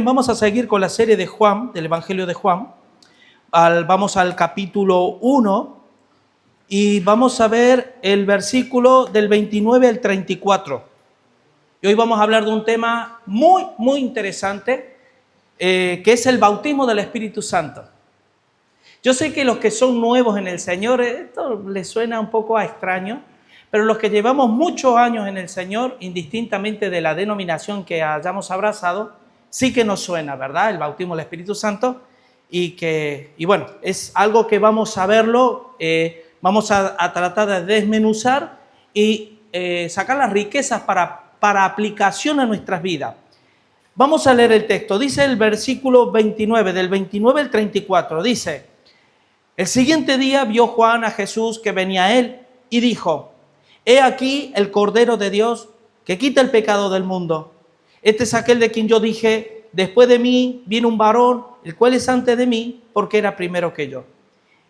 Vamos a seguir con la serie de Juan, del Evangelio de Juan. Vamos al capítulo 1 y vamos a ver el versículo del 29 al 34. Y hoy vamos a hablar de un tema muy interesante, que es el bautismo del Espíritu Santo. Yo sé que los que son nuevos en el Señor, esto les suena un poco a extraño, pero los que llevamos muchos años en el Señor, indistintamente de la denominación que hayamos abrazado, sí que nos suena, ¿verdad? El bautismo del Espíritu Santo y bueno, es algo que vamos a verlo, vamos a tratar de desmenuzar y sacar las riquezas para aplicación a nuestras vidas. Vamos a leer el texto. Dice el versículo 29, del 29 al 34, dice: el siguiente día vio Juan a Jesús que venía a él y dijo: he aquí el Cordero de Dios que quita el pecado del mundo. Este es aquel de quien yo dije: después de mí viene un varón, el cual es antes de mí, porque era primero que yo.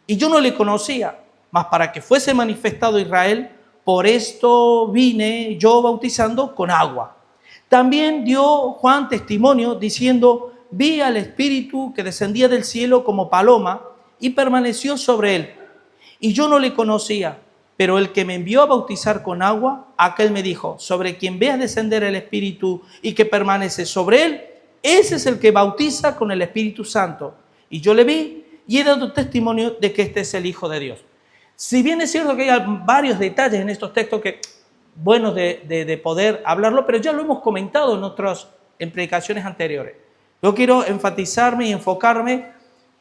Y yo no le conocía, mas para que fuese manifestado Israel, por esto vine yo bautizando con agua. También dio Juan testimonio diciendo: vi al Espíritu que descendía del cielo como paloma y permaneció sobre él. Y yo no le conocía, pero el que me envió a bautizar con agua, aquel me dijo: sobre quien veas descender el Espíritu y que permanece sobre él, ese es el que bautiza con el Espíritu Santo. Y yo le vi y he dado testimonio de que este es el Hijo de Dios. Si bien es cierto que hay varios detalles en estos textos que buenos de poder hablarlo, pero ya lo hemos comentado en predicaciones anteriores. Yo quiero enfatizarme y enfocarme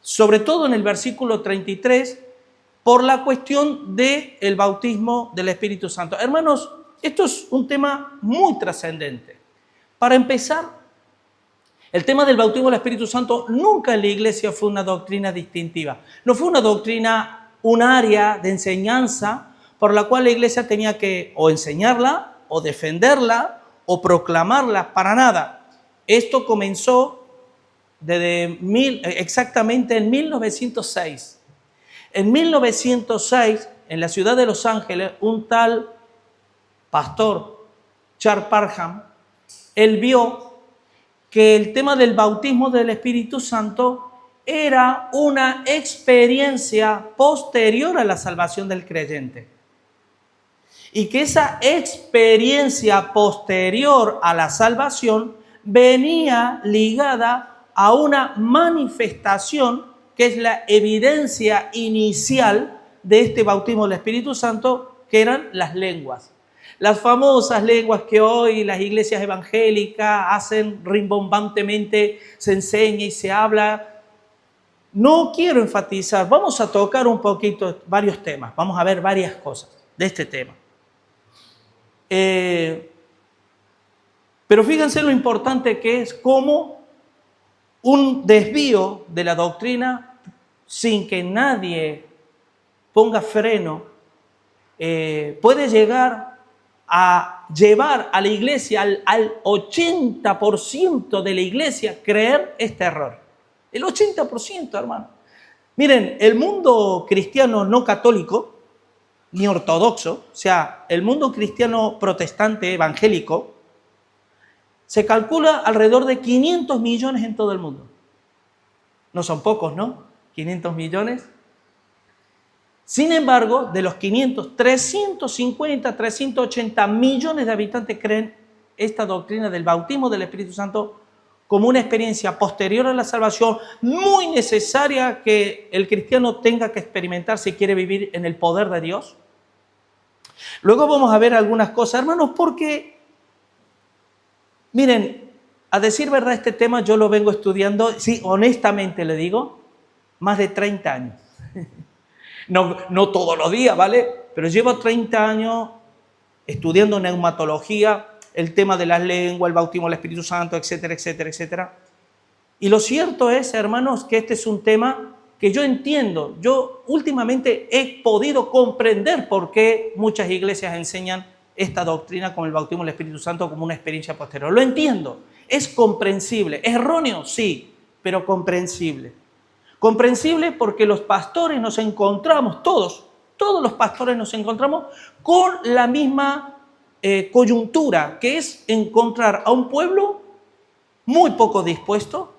sobre todo en el versículo 33, por la cuestión del bautismo del Espíritu Santo. Hermanos, esto es un tema muy trascendente. Para empezar, el tema del bautismo del Espíritu Santo nunca en la iglesia fue una doctrina distintiva. No fue una doctrina, un área de enseñanza por la cual la iglesia tenía que o enseñarla, o defenderla, o proclamarla, para nada. Esto comenzó exactamente en 1906. En 1906, en la ciudad de Los Ángeles, un tal pastor, Charles Parham, él vio que el tema del bautismo del Espíritu Santo era una experiencia posterior a la salvación del creyente. Y que esa experiencia posterior a la salvación venía ligada a una manifestación que es la evidencia inicial de este bautismo del Espíritu Santo, que eran las lenguas. Las famosas lenguas que hoy las iglesias evangélicas hacen rimbombantemente, se enseña y se habla. No quiero enfatizar, vamos a tocar un poquito varios temas, vamos a ver varias cosas de este tema. Pero fíjense lo importante que es cómo un desvío de la doctrina, sin que nadie ponga freno, puede llegar a llevar a la iglesia, al 80% de la iglesia, creer este error. El 80%, hermano. Miren, el mundo cristiano no católico, ni ortodoxo, o sea, el mundo cristiano protestante, evangélico, se calcula alrededor de 500 millones en todo el mundo. No son pocos, ¿no? 500 millones. Sin embargo, de los 500, 350, 380 millones de habitantes creen esta doctrina del bautismo del Espíritu Santo como una experiencia posterior a la salvación, muy necesaria que el cristiano tenga que experimentar si quiere vivir en el poder de Dios. Luego vamos a ver algunas cosas, hermanos, porque, miren, a decir verdad, este tema yo lo vengo estudiando, sí, honestamente le digo, más de 30 años. No todos los días, ¿vale? Pero llevo 30 años estudiando neumatología, el tema de las lenguas, el bautismo del Espíritu Santo, etcétera, etcétera, etcétera. Y lo cierto es, hermanos, que este es un tema que yo entiendo. Yo últimamente he podido comprender por qué muchas iglesias enseñan esta doctrina con el bautismo del Espíritu Santo como una experiencia posterior. Lo entiendo, es comprensible. ¿Es erróneo? Sí, pero comprensible. Comprensible porque los pastores nos encontramos, todos los pastores nos encontramos con la misma coyuntura, que es encontrar a un pueblo muy poco dispuesto,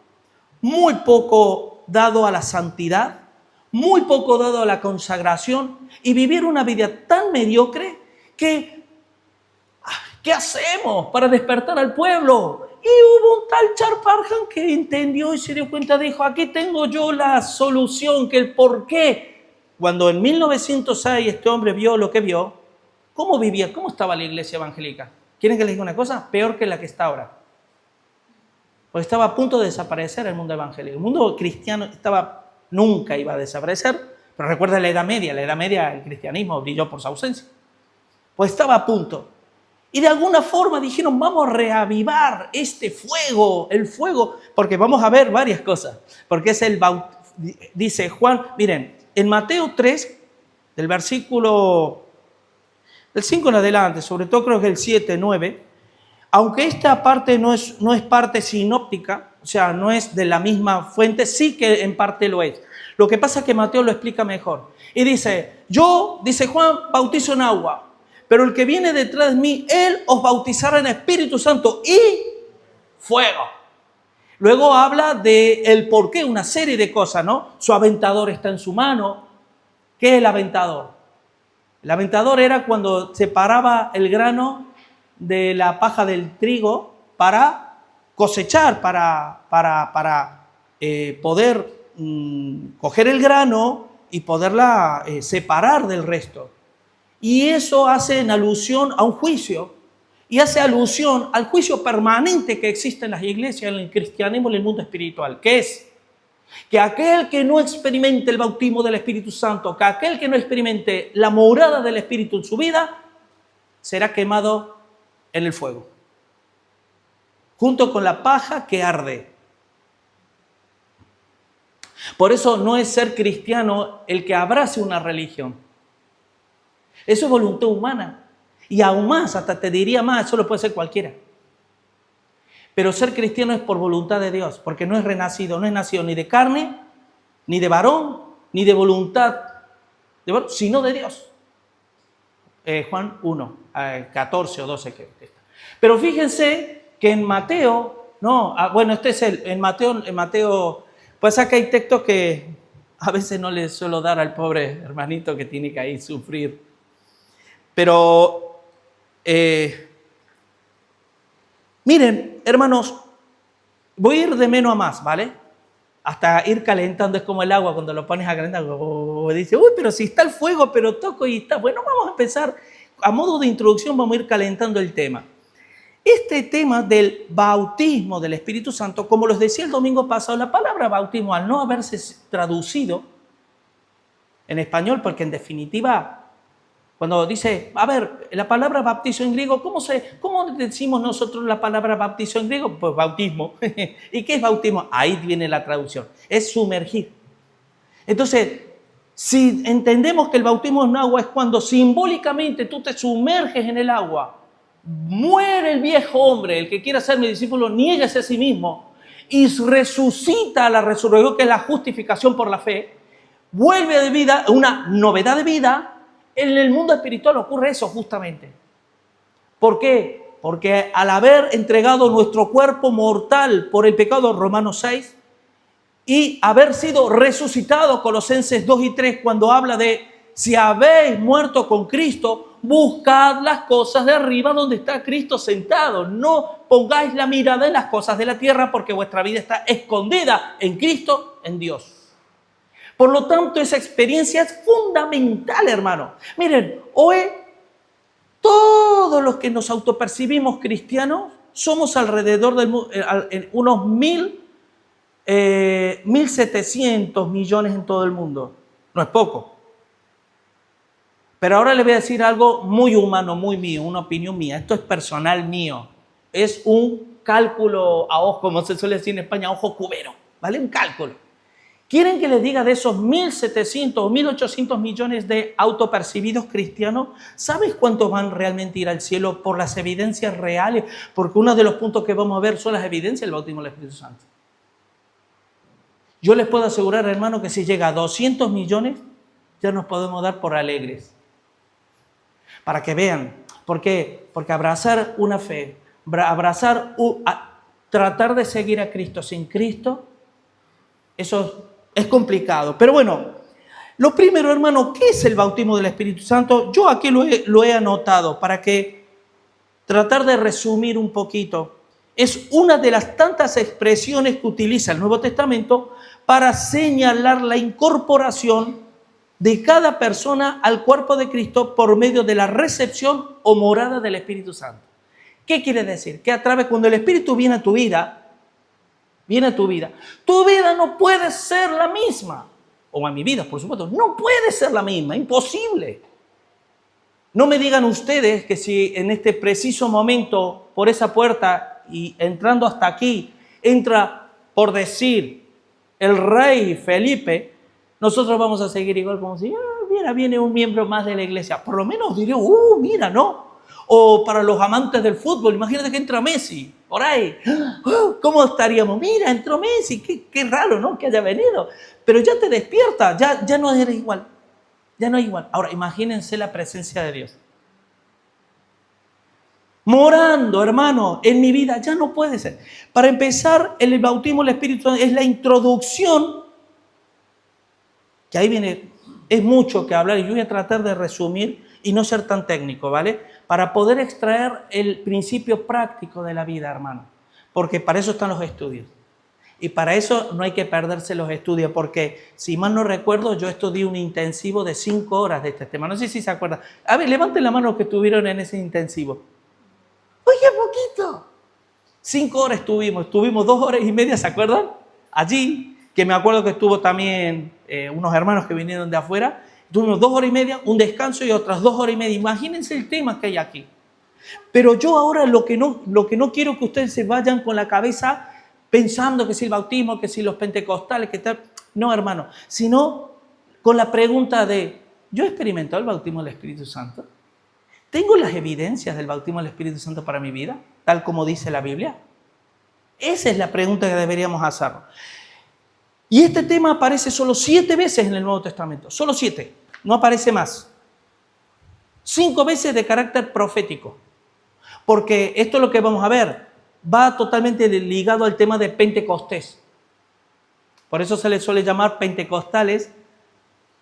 muy poco dado a la santidad, muy poco dado a la consagración y vivir una vida tan mediocre que, ¿qué hacemos para despertar al pueblo? Y hubo un tal Charparhan que entendió y se dio cuenta, dijo, aquí tengo yo la solución, que el por qué. Cuando en 1906 este hombre vio lo que vio, ¿cómo vivía? ¿Cómo estaba la iglesia evangélica? ¿Quieren que les diga una cosa? Peor que la que está ahora. Porque estaba a punto de desaparecer el mundo evangélico. El mundo cristiano nunca iba a desaparecer, pero recuerda la Edad Media el cristianismo brilló por su ausencia. Pues estaba a punto. Y de alguna forma dijeron, vamos a reavivar este fuego, el fuego, porque vamos a ver varias cosas. Porque es dice Juan, miren, en Mateo 3, del versículo del 5 en adelante, sobre todo creo que el 7, 9, aunque esta parte no es parte sinóptica, o sea, no es de la misma fuente, sí que en parte lo es. Lo que pasa es que Mateo lo explica mejor. Y dice, dice Juan, bautizo en agua, pero el que viene detrás de mí, él os bautizará en Espíritu Santo y fuego. Luego habla de el por qué, una serie de cosas, ¿no? Su aventador está en su mano. ¿Qué es el aventador? El aventador era cuando separaba el grano de la paja del trigo para cosechar, para poder coger el grano y poderla separar del resto. Y eso hace en alusión a un juicio y hace alusión al juicio permanente que existe en las iglesias, en el cristianismo y en el mundo espiritual, que es que aquel que no experimente el bautismo del Espíritu Santo, que aquel que no experimente la morada del Espíritu en su vida, será quemado en el fuego, junto con la paja que arde. Por eso no es ser cristiano el que abrace una religión. Eso es voluntad humana. Y aún más, hasta te diría más, eso lo puede ser cualquiera. Pero ser cristiano es por voluntad de Dios, porque no es renacido, no es nacido ni de carne, ni de varón, ni de voluntad, sino de Dios. Juan 1, 14 o 12 que está. Pero fíjense que en Mateo, en Mateo, pues acá hay textos que a veces no le suelo dar al pobre hermanito que tiene que ahí sufrir. Pero, miren, hermanos, voy a ir de menos a más, ¿vale? Hasta ir calentando, es como el agua cuando lo pones a calentar, dice, uy, pero si está el fuego, pero toco y está. Bueno, vamos a empezar, a modo de introducción vamos a ir calentando el tema. Este tema del bautismo del Espíritu Santo, como les decía el domingo pasado, la palabra bautismo, al no haberse traducido en español, porque en definitiva, cuando dice, a ver, la palabra bautizo en griego, ¿cómo decimos nosotros la palabra bautizo en griego? Pues bautismo. ¿Y qué es bautismo? Ahí viene la traducción. Es sumergir. Entonces, si entendemos que el bautismo en agua es cuando simbólicamente tú te sumerges en el agua, muere el viejo hombre, el que quiera ser mi discípulo, niéguese a sí mismo y resucita a la resurrección, que es la justificación por la fe, vuelve de vida, una novedad de vida. En el mundo espiritual ocurre eso justamente. ¿Por qué? Porque al haber entregado nuestro cuerpo mortal por el pecado, Romanos 6, y haber sido resucitado, Colosenses 2 y 3, cuando habla de si habéis muerto con Cristo, buscad las cosas de arriba donde está Cristo sentado. No pongáis la mirada en las cosas de la tierra, porque vuestra vida está escondida en Cristo, en Dios. Por lo tanto, esa experiencia es fundamental, hermano. Miren, hoy todos los que nos autopercibimos cristianos somos alrededor de unos 1.700 millones en todo el mundo. No es poco. Pero ahora les voy a decir algo muy humano, muy mío, una opinión mía. Esto es personal mío. Es un cálculo a ojo, como se suele decir en España, a ojo cubero. ¿Vale? Un cálculo. ¿Quieren que les diga de esos 1.700 o 1.800 millones de autopercibidos cristianos? ¿Sabes cuántos van realmente a ir al cielo por las evidencias reales? Porque uno de los puntos que vamos a ver son las evidencias del bautismo del Espíritu Santo. Yo les puedo asegurar, hermano, que si llega a 200 millones, ya nos podemos dar por alegres. Para que vean. ¿Por qué? Porque abrazar una fe, abrazar tratar de seguir a Cristo sin Cristo, eso es complicado. Pero bueno, lo primero, hermano, ¿qué es el bautismo del Espíritu Santo? Yo aquí lo he anotado para que tratar de resumir un poquito. Es una de las tantas expresiones que utiliza el Nuevo Testamento para señalar la incorporación de cada persona al cuerpo de Cristo por medio de la recepción o morada del Espíritu Santo. ¿Qué quiere decir? Que cuando el Espíritu viene a tu vida, tu vida no puede ser la misma. O a mi vida, por supuesto, no puede ser la misma, imposible. No me digan ustedes que si en este preciso momento, por esa puerta y entrando hasta aquí, entra, por decir, el rey Felipe, nosotros vamos a seguir igual como si, mira, viene un miembro más de la iglesia. Por lo menos diría, mira, ¿no? O para los amantes del fútbol, imagínate que entra Messi, por ahí. ¿Cómo estaríamos? Mira, entró Messi, qué raro, ¿no? Que haya venido. Pero ya te despierta, ya no eres igual. Ya no es igual. Ahora, imagínense la presencia de Dios. Morando, hermano, en mi vida, ya no puede ser. Para empezar, el bautismo del Espíritu Santo es la introducción, que ahí viene, es mucho que hablar, y yo voy a tratar de resumir y no ser tan técnico, ¿vale? Para poder extraer el principio práctico de la vida, hermano. Porque para eso están los estudios. Y para eso no hay que perderse los estudios, porque si mal no recuerdo, yo estudié un intensivo de 5 horas de este tema. No sé si se acuerdan. A ver, levanten la mano los que estuvieron en ese intensivo. Oye, poquito. 5 horas estuvimos 2 horas y media, ¿se acuerdan? Allí, que me acuerdo que estuvo también unos hermanos que vinieron de afuera. Tuvimos 2 horas y media, un descanso y otras 2 horas y media. Imagínense el tema que hay aquí. Pero yo ahora lo que no quiero que ustedes se vayan con la cabeza pensando que si el bautismo, que si los pentecostales, que tal. No, hermano. Sino con la pregunta de, ¿yo he experimentado el bautismo del Espíritu Santo? ¿Tengo las evidencias del bautismo del Espíritu Santo para mi vida? Tal como dice la Biblia. Esa es la pregunta que deberíamos hacer. Y este tema aparece solo 7 veces en el Nuevo Testamento. Solo 7. No aparece más. 5 veces de carácter profético. Porque esto es lo que vamos a ver. Va totalmente ligado al tema de Pentecostés. Por eso se les suele llamar pentecostales,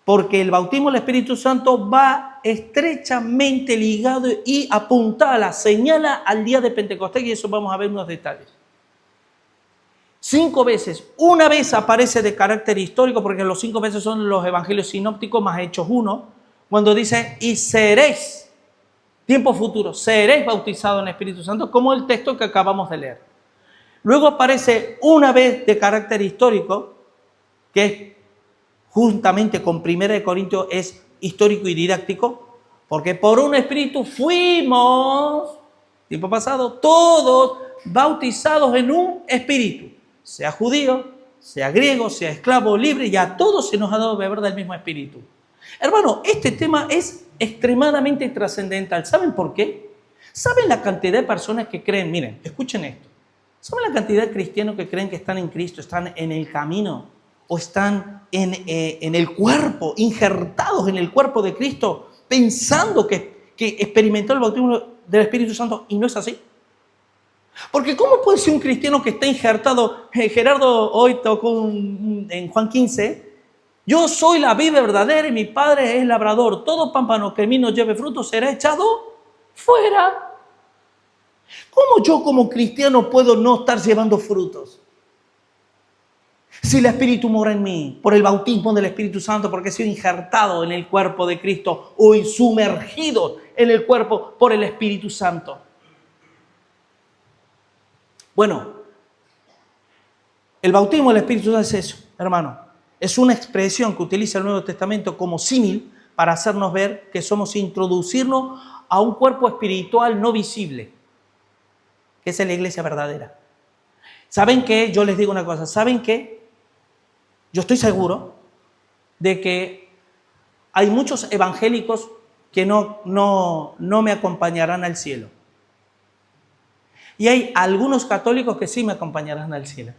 porque el bautismo del Espíritu Santo va estrechamente ligado y apuntala, señala al día de Pentecostés, y eso vamos a ver unos detalles. 5 veces. Una vez aparece de carácter histórico, porque los 5 veces son los evangelios sinópticos más Hechos 1, cuando dice, y seréis, tiempo futuro, seréis bautizados en el Espíritu Santo, como el texto que acabamos de leer. Luego aparece una vez de carácter histórico, que es juntamente con 1 Corintios, es histórico y didáctico, porque por un espíritu fuimos, tiempo pasado, todos bautizados en un espíritu, sea judío, sea griego, sea esclavo, libre, y a todos se nos ha dado beber del mismo espíritu. Hermano, este tema es extremadamente trascendental. ¿Saben por qué? ¿Saben la cantidad de personas que creen? Miren, escuchen esto. ¿Saben la cantidad de cristianos que creen que están en Cristo, están en el camino o están en el cuerpo, injertados en el cuerpo de Cristo, pensando que experimentó el bautismo del Espíritu Santo, y no es así? Porque ¿cómo puede ser un cristiano que está injertado? Gerardo hoy tocó en Juan 15, yo soy la vid verdadera y mi Padre es labrador. Todo pámpano que en mí no lleve fruto será echado fuera. ¿Cómo yo como cristiano puedo no estar llevando frutos? Si el Espíritu mora en mí, por el bautismo del Espíritu Santo, porque he sido injertado en el cuerpo de Cristo o sumergido en el cuerpo por el Espíritu Santo. Bueno, el bautismo del Espíritu Santo es eso, hermano. Es una expresión que utiliza el Nuevo Testamento como símil para hacernos ver que somos introducirnos a un cuerpo espiritual no visible, que es la iglesia verdadera. ¿Saben qué? Yo les digo una cosa. ¿Saben qué? Yo estoy seguro de que hay muchos evangélicos que no me acompañarán al cielo. Y hay algunos católicos que sí me acompañarán al cielo.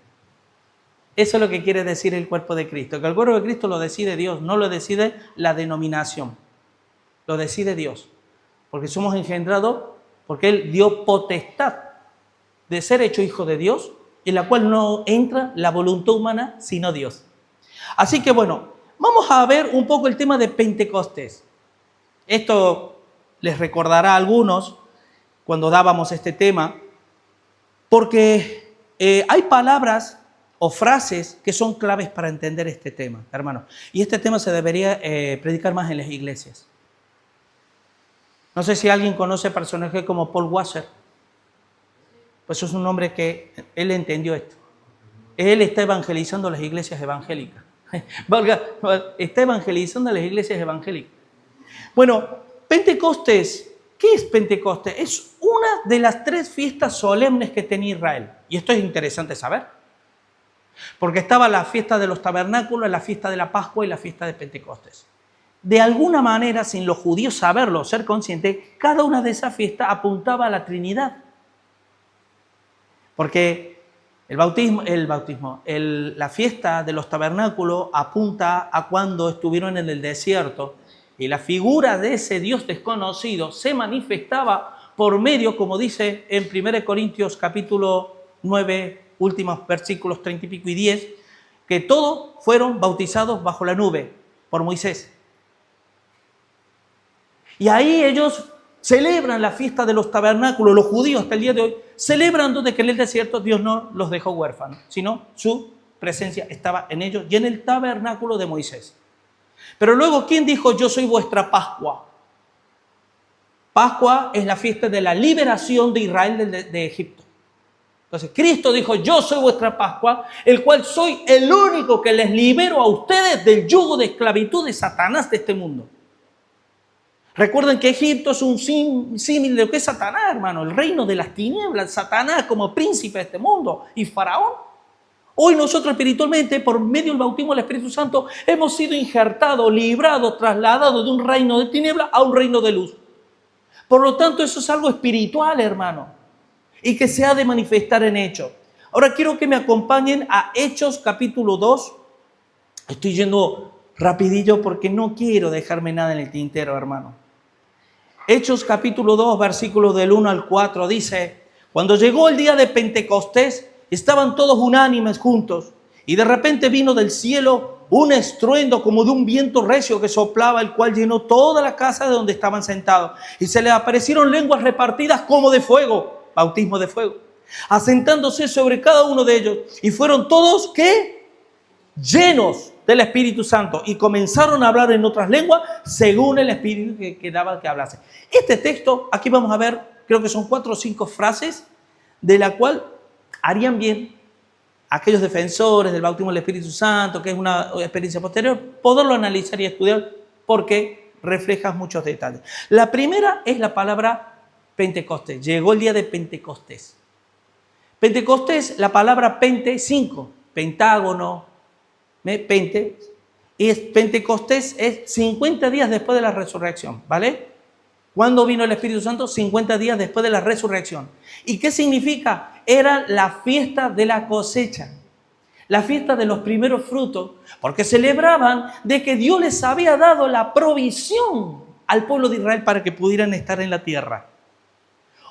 Eso es lo que quiere decir el cuerpo de Cristo. Que el cuerpo de Cristo lo decide Dios, no lo decide la denominación. Lo decide Dios. Porque somos engendrados, porque Él dio potestad de ser hecho hijo de Dios en la cual no entra la voluntad humana, sino Dios. Así que bueno, vamos a ver un poco el tema de Pentecostés. Esto les recordará a algunos cuando dábamos este tema, porque hay palabras o frases que son claves para entender este tema, hermano. Y este tema se debería predicar más en las iglesias. No sé si alguien conoce personajes como Paul Washer. Pues es un hombre que él entendió esto. Él está evangelizando las iglesias evangélicas. Está evangelizando las iglesias evangélicas. Bueno, Pentecostés, ¿qué es Pentecostés? Es una de las 3 fiestas solemnes que tenía Israel. Y esto es interesante saber. Porque estaba la fiesta de los tabernáculos, la fiesta de la Pascua y la fiesta de Pentecostés. De alguna manera, sin los judíos saberlo, ser conscientes, cada una de esas fiestas apuntaba a la Trinidad. Porque la fiesta de los tabernáculos apunta a cuando estuvieron en el desierto y la figura de ese Dios desconocido se manifestaba por medio, como dice en 1 Corintios capítulo 9, últimos versículos 30 y pico y 10, que todos fueron bautizados bajo la nube por Moisés. Y ahí ellos celebran la fiesta de los tabernáculos, los judíos hasta el día de hoy, celebrando de que en el desierto Dios no los dejó huérfanos, sino su presencia estaba en ellos y en el tabernáculo de Moisés. Pero luego, ¿quién dijo yo soy vuestra Pascua? Pascua es la fiesta de la liberación de Israel de Egipto. Entonces, Cristo dijo, yo soy vuestra Pascua, el cual soy el único que les libero a ustedes del yugo de esclavitud de Satanás de este mundo. Recuerden que Egipto es un símil de lo que es Satanás, hermano, el reino de las tinieblas, Satanás como príncipe de este mundo y Faraón. Hoy nosotros espiritualmente, por medio del bautismo del Espíritu Santo, hemos sido injertados, librados, trasladados de un reino de tinieblas a un reino de luz. Por lo tanto, eso es algo espiritual, hermano, y que se ha de manifestar en hechos. Ahora quiero que me acompañen a Hechos capítulo 2. Estoy yendo rapidillo porque no quiero dejarme nada en el tintero, hermano. Hechos capítulo 2, versículos del 1 al 4, dice: cuando llegó el día de Pentecostés, estaban todos unánimes juntos, y de repente vino del cielo un estruendo como de un viento recio que soplaba, el cual llenó toda la casa de donde estaban sentados. Y se les aparecieron lenguas repartidas como de fuego, bautismo de fuego, asentándose sobre cada uno de ellos. Y fueron todos, ¿qué? Llenos del Espíritu Santo, y comenzaron a hablar en otras lenguas según el Espíritu que daba que hablase. Este texto, aquí vamos a ver, creo que son 4 o 5 frases, de la cual harían bien aquellos defensores del bautismo del Espíritu Santo, que es una experiencia posterior, poderlo analizar y estudiar porque refleja muchos detalles. La primera es la palabra Pentecostés. Llegó el día de Pentecostés. Pentecostés, la palabra pente, 5, pentágono, pente, y Pentecostés es 50 días después de la resurrección, ¿vale? ¿Cuándo vino el Espíritu Santo? 50 días después de la resurrección. ¿Y qué significa? Era la fiesta de la cosecha, la fiesta de los primeros frutos, porque celebraban de que Dios les había dado la provisión al pueblo de Israel para que pudieran estar en la tierra.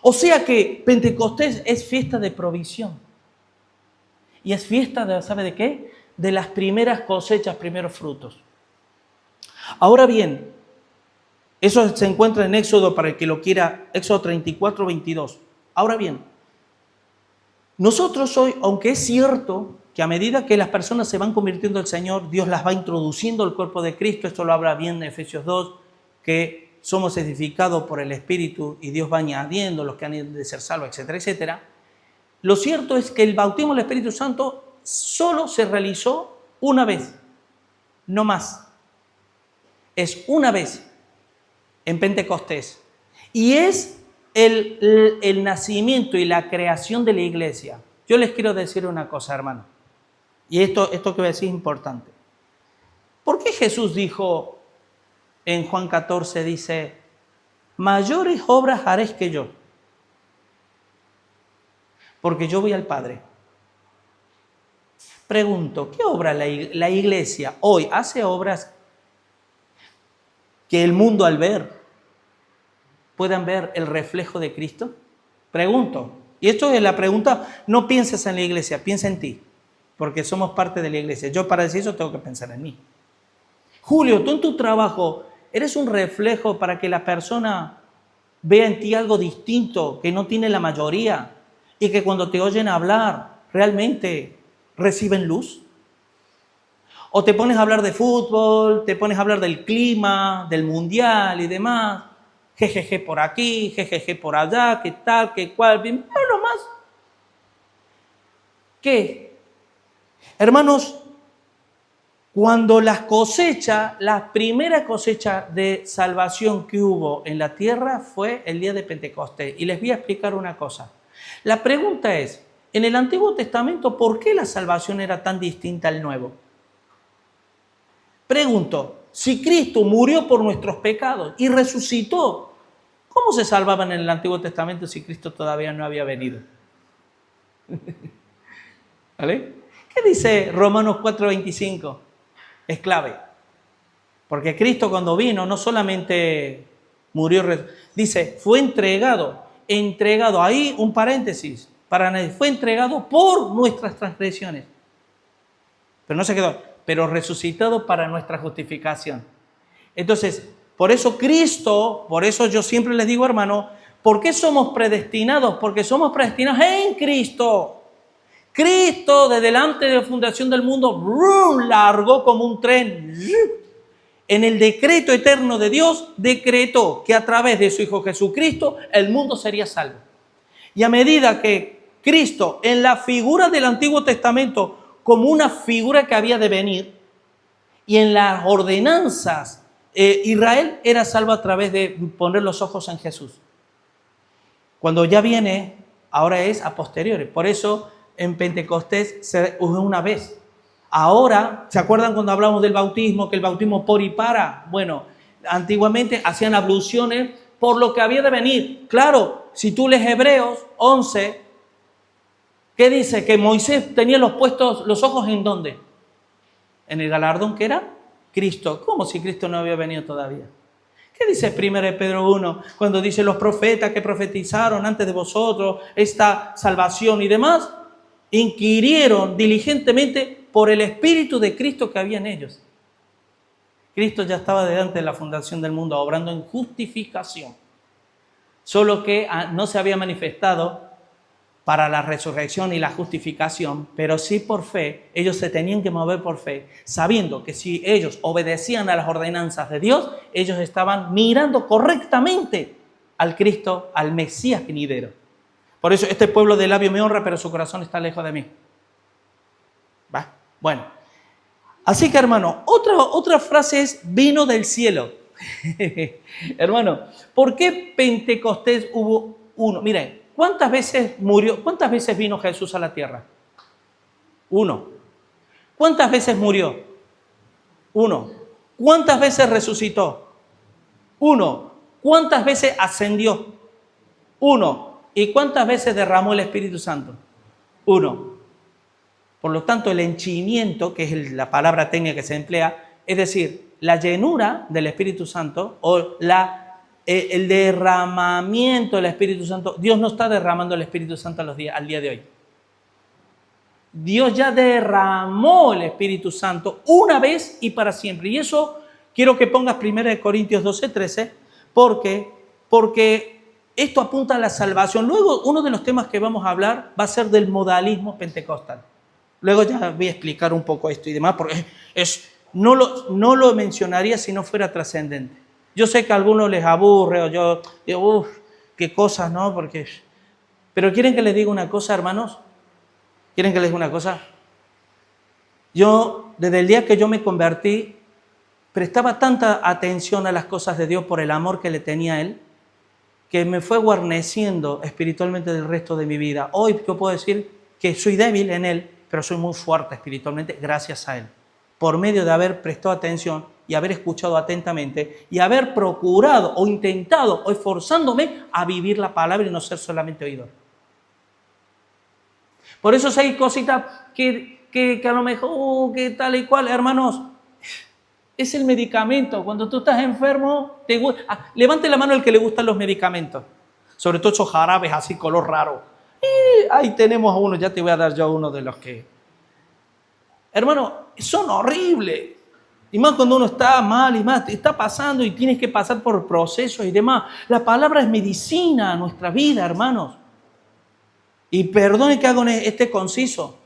O sea que Pentecostés es fiesta de provisión. Y es fiesta de, ¿sabe de qué? De las primeras cosechas, primeros frutos. Ahora bien, eso se encuentra en Éxodo, para el que lo quiera, Éxodo 34, 22. Ahora bien, nosotros hoy, aunque es cierto que a medida que las personas se van convirtiendo al Señor, Dios las va introduciendo al cuerpo de Cristo, esto lo habla bien en Efesios 2, que somos edificados por el Espíritu y Dios va añadiendo los que han de ser salvos, etcétera, etcétera. Lo cierto es que el bautismo del Espíritu Santo solo se realizó una vez, no más. Es una vez en Pentecostés. Y es el nacimiento y la creación de la iglesia. Yo les quiero decir una cosa, hermano. Y esto que voy a decir es importante. ¿Por qué Jesús dijo en Juan 14, dice, mayores obras haréis que yo? Porque yo voy al Padre. Pregunto, ¿qué obra la iglesia hoy hace? Obras que el mundo al ver puedan ver el reflejo de Cristo. Pregunto, Y esto es la pregunta, no pienses en la iglesia, piensa en ti, porque somos parte de la iglesia. Yo para decir eso tengo que pensar en mí. Julio, tú en tu trabajo eres un reflejo para que la persona vea en ti algo distinto que no tiene la mayoría y que cuando te oyen hablar realmente reciben luz. O te pones a hablar de fútbol, te pones a hablar del clima, del mundial y demás. Jejeje por aquí, jejeje por allá, qué tal, qué cual, bien, no más. ¿Qué? Hermanos, cuando las cosechas, la primera cosecha de salvación que hubo en la tierra fue el día de Pentecostés. Y les voy a explicar una cosa. La pregunta es, en el Antiguo Testamento, ¿por qué la salvación era tan distinta al Nuevo? Pregunto, si Cristo murió por nuestros pecados y resucitó, ¿cómo se salvaban en el Antiguo Testamento si Cristo todavía no había venido? ¿Vale? ¿Qué dice Romanos 4:25? Es clave. Porque Cristo cuando vino no solamente murió, dice, fue entregado, ahí un paréntesis, fue entregado por nuestras transgresiones. Pero no se quedó, pero resucitado para nuestra justificación. Entonces, por eso Cristo, por eso yo siempre les digo, hermano, ¿por qué somos predestinados? Porque somos predestinados en Cristo. Cristo, desde delante de la fundación del mundo, largó como un tren. En el decreto eterno de Dios, decretó que a través de su Hijo Jesucristo, el mundo sería salvo. Y a medida que Cristo, en la figura del Antiguo Testamento, como una figura que había de venir, y en las ordenanzas, Israel era salvo a través de poner los ojos en Jesús. Cuando ya viene, ahora es a posteriores. Por eso en Pentecostés se usó una vez. Ahora, ¿se acuerdan cuando hablamos del bautismo? Que el bautismo por y para. Bueno, antiguamente hacían abluciones por lo que había de venir. Claro, si tú lees Hebreos 11, ¿qué dice? Que Moisés tenía los ojos ¿en dónde? En el galardón que era Cristo. ¿Cómo si Cristo no había venido todavía? ¿Qué dice 1 Pedro 1? Cuando dice los profetas que profetizaron antes de vosotros esta salvación y demás, inquirieron diligentemente por el Espíritu de Cristo que había en ellos. Cristo ya estaba delante de la fundación del mundo, obrando en justificación. Solo que no se había manifestado para la resurrección y la justificación, pero sí por fe. Ellos se tenían que mover por fe, sabiendo que si ellos obedecían a las ordenanzas de Dios, ellos estaban mirando correctamente al Cristo, al Mesías venidero. Por eso este pueblo de labio me honra, pero su corazón está lejos de mí. ¿Va? Bueno, así que hermano, otra frase es vino del cielo. Hermano, ¿por qué Pentecostés hubo uno? Miren, ¿cuántas veces murió? ¿Cuántas veces vino Jesús a la tierra? Uno. ¿Cuántas veces murió? Uno. ¿Cuántas veces resucitó? Uno. ¿Cuántas veces ascendió? Uno. ¿Y cuántas veces derramó el Espíritu Santo? Uno. Por lo tanto, el henchimiento, que es la palabra técnica que se emplea, es decir, la llenura del Espíritu Santo o el derramamiento del Espíritu Santo. Dios no está derramando el Espíritu Santo al día de hoy. Dios ya derramó el Espíritu Santo una vez y para siempre. Y eso quiero que pongas 1 Corintios 12:13, porque esto apunta a la salvación. Luego, uno de los temas que vamos a hablar va a ser del modalismo pentecostal. Luego ya voy a explicar un poco esto y demás, porque no lo mencionaría si no fuera trascendente. Yo sé que a algunos les aburre, o yo digo, qué cosas, ¿no? Pero ¿quieren que les diga una cosa, hermanos? ¿Quieren que les diga una cosa? Yo, desde el día que yo me convertí, prestaba tanta atención a las cosas de Dios por el amor que le tenía a Él, que me fue guarneciendo espiritualmente del resto de mi vida. Hoy yo puedo decir que soy débil en Él, pero soy muy fuerte espiritualmente gracias a Él. Por medio de haber prestado atención y haber escuchado atentamente y haber procurado o intentado o esforzándome a vivir la palabra y no ser solamente oidor. Por eso si hay cositas que a lo mejor, que tal y cual, hermanos, es el medicamento. Cuando tú estás enfermo, levante la mano el que le gustan los medicamentos. Sobre todo esos jarabes así, color raro. ahí tenemos a uno, ya te voy a dar yo a uno de los que... Hermano, son horribles. Y más cuando uno está mal y más, está pasando y tienes que pasar por procesos y demás. La palabra es medicina a nuestra vida, hermanos. Y perdone que hago este conciso,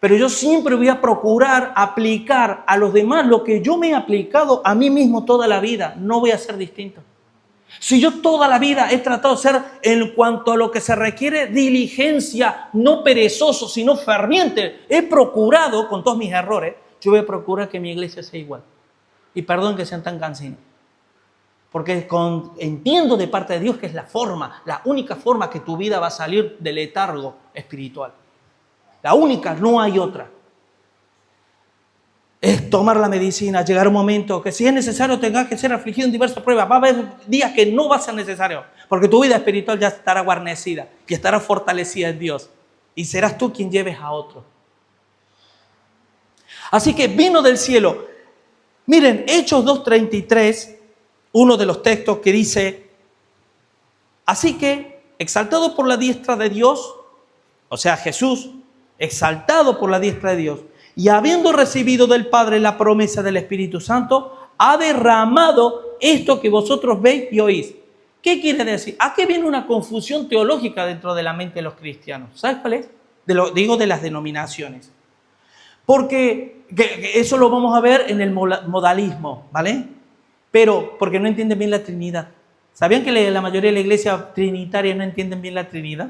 pero yo siempre voy a procurar aplicar a los demás lo que yo me he aplicado a mí mismo toda la vida. No voy a ser distinto. Si yo toda la vida he tratado de ser, en cuanto a lo que se requiere, diligencia, no perezoso, sino ferviente, he procurado, con todos mis errores, yo voy a procurar que mi iglesia sea igual. Y perdón que sean tan cansinos. Porque entiendo de parte de Dios que es la forma, la única forma que tu vida va a salir del letargo espiritual. La única, no hay otra. Es tomar la medicina, llegar a un momento que si es necesario tengas que ser afligido en diversas pruebas. Va a haber días que no va a ser necesario, porque tu vida espiritual ya estará guarnecida y estará fortalecida en Dios. Y serás tú quien lleves a otro. Así que vino del cielo. Miren, Hechos 2:33, uno de los textos que dice, así que, exaltado por la diestra de Dios, o sea, Jesús, exaltado por la diestra de Dios, y habiendo recibido del Padre la promesa del Espíritu Santo, ha derramado esto que vosotros veis y oís. ¿Qué quiere decir? Aquí viene una confusión teológica dentro de la mente de los cristianos. ¿Sabes cuál es? Digo de las denominaciones. Porque eso lo vamos a ver en el modalismo, ¿vale? Pero porque no entienden bien la Trinidad. ¿Sabían que la mayoría de la iglesia trinitaria no entienden bien la Trinidad?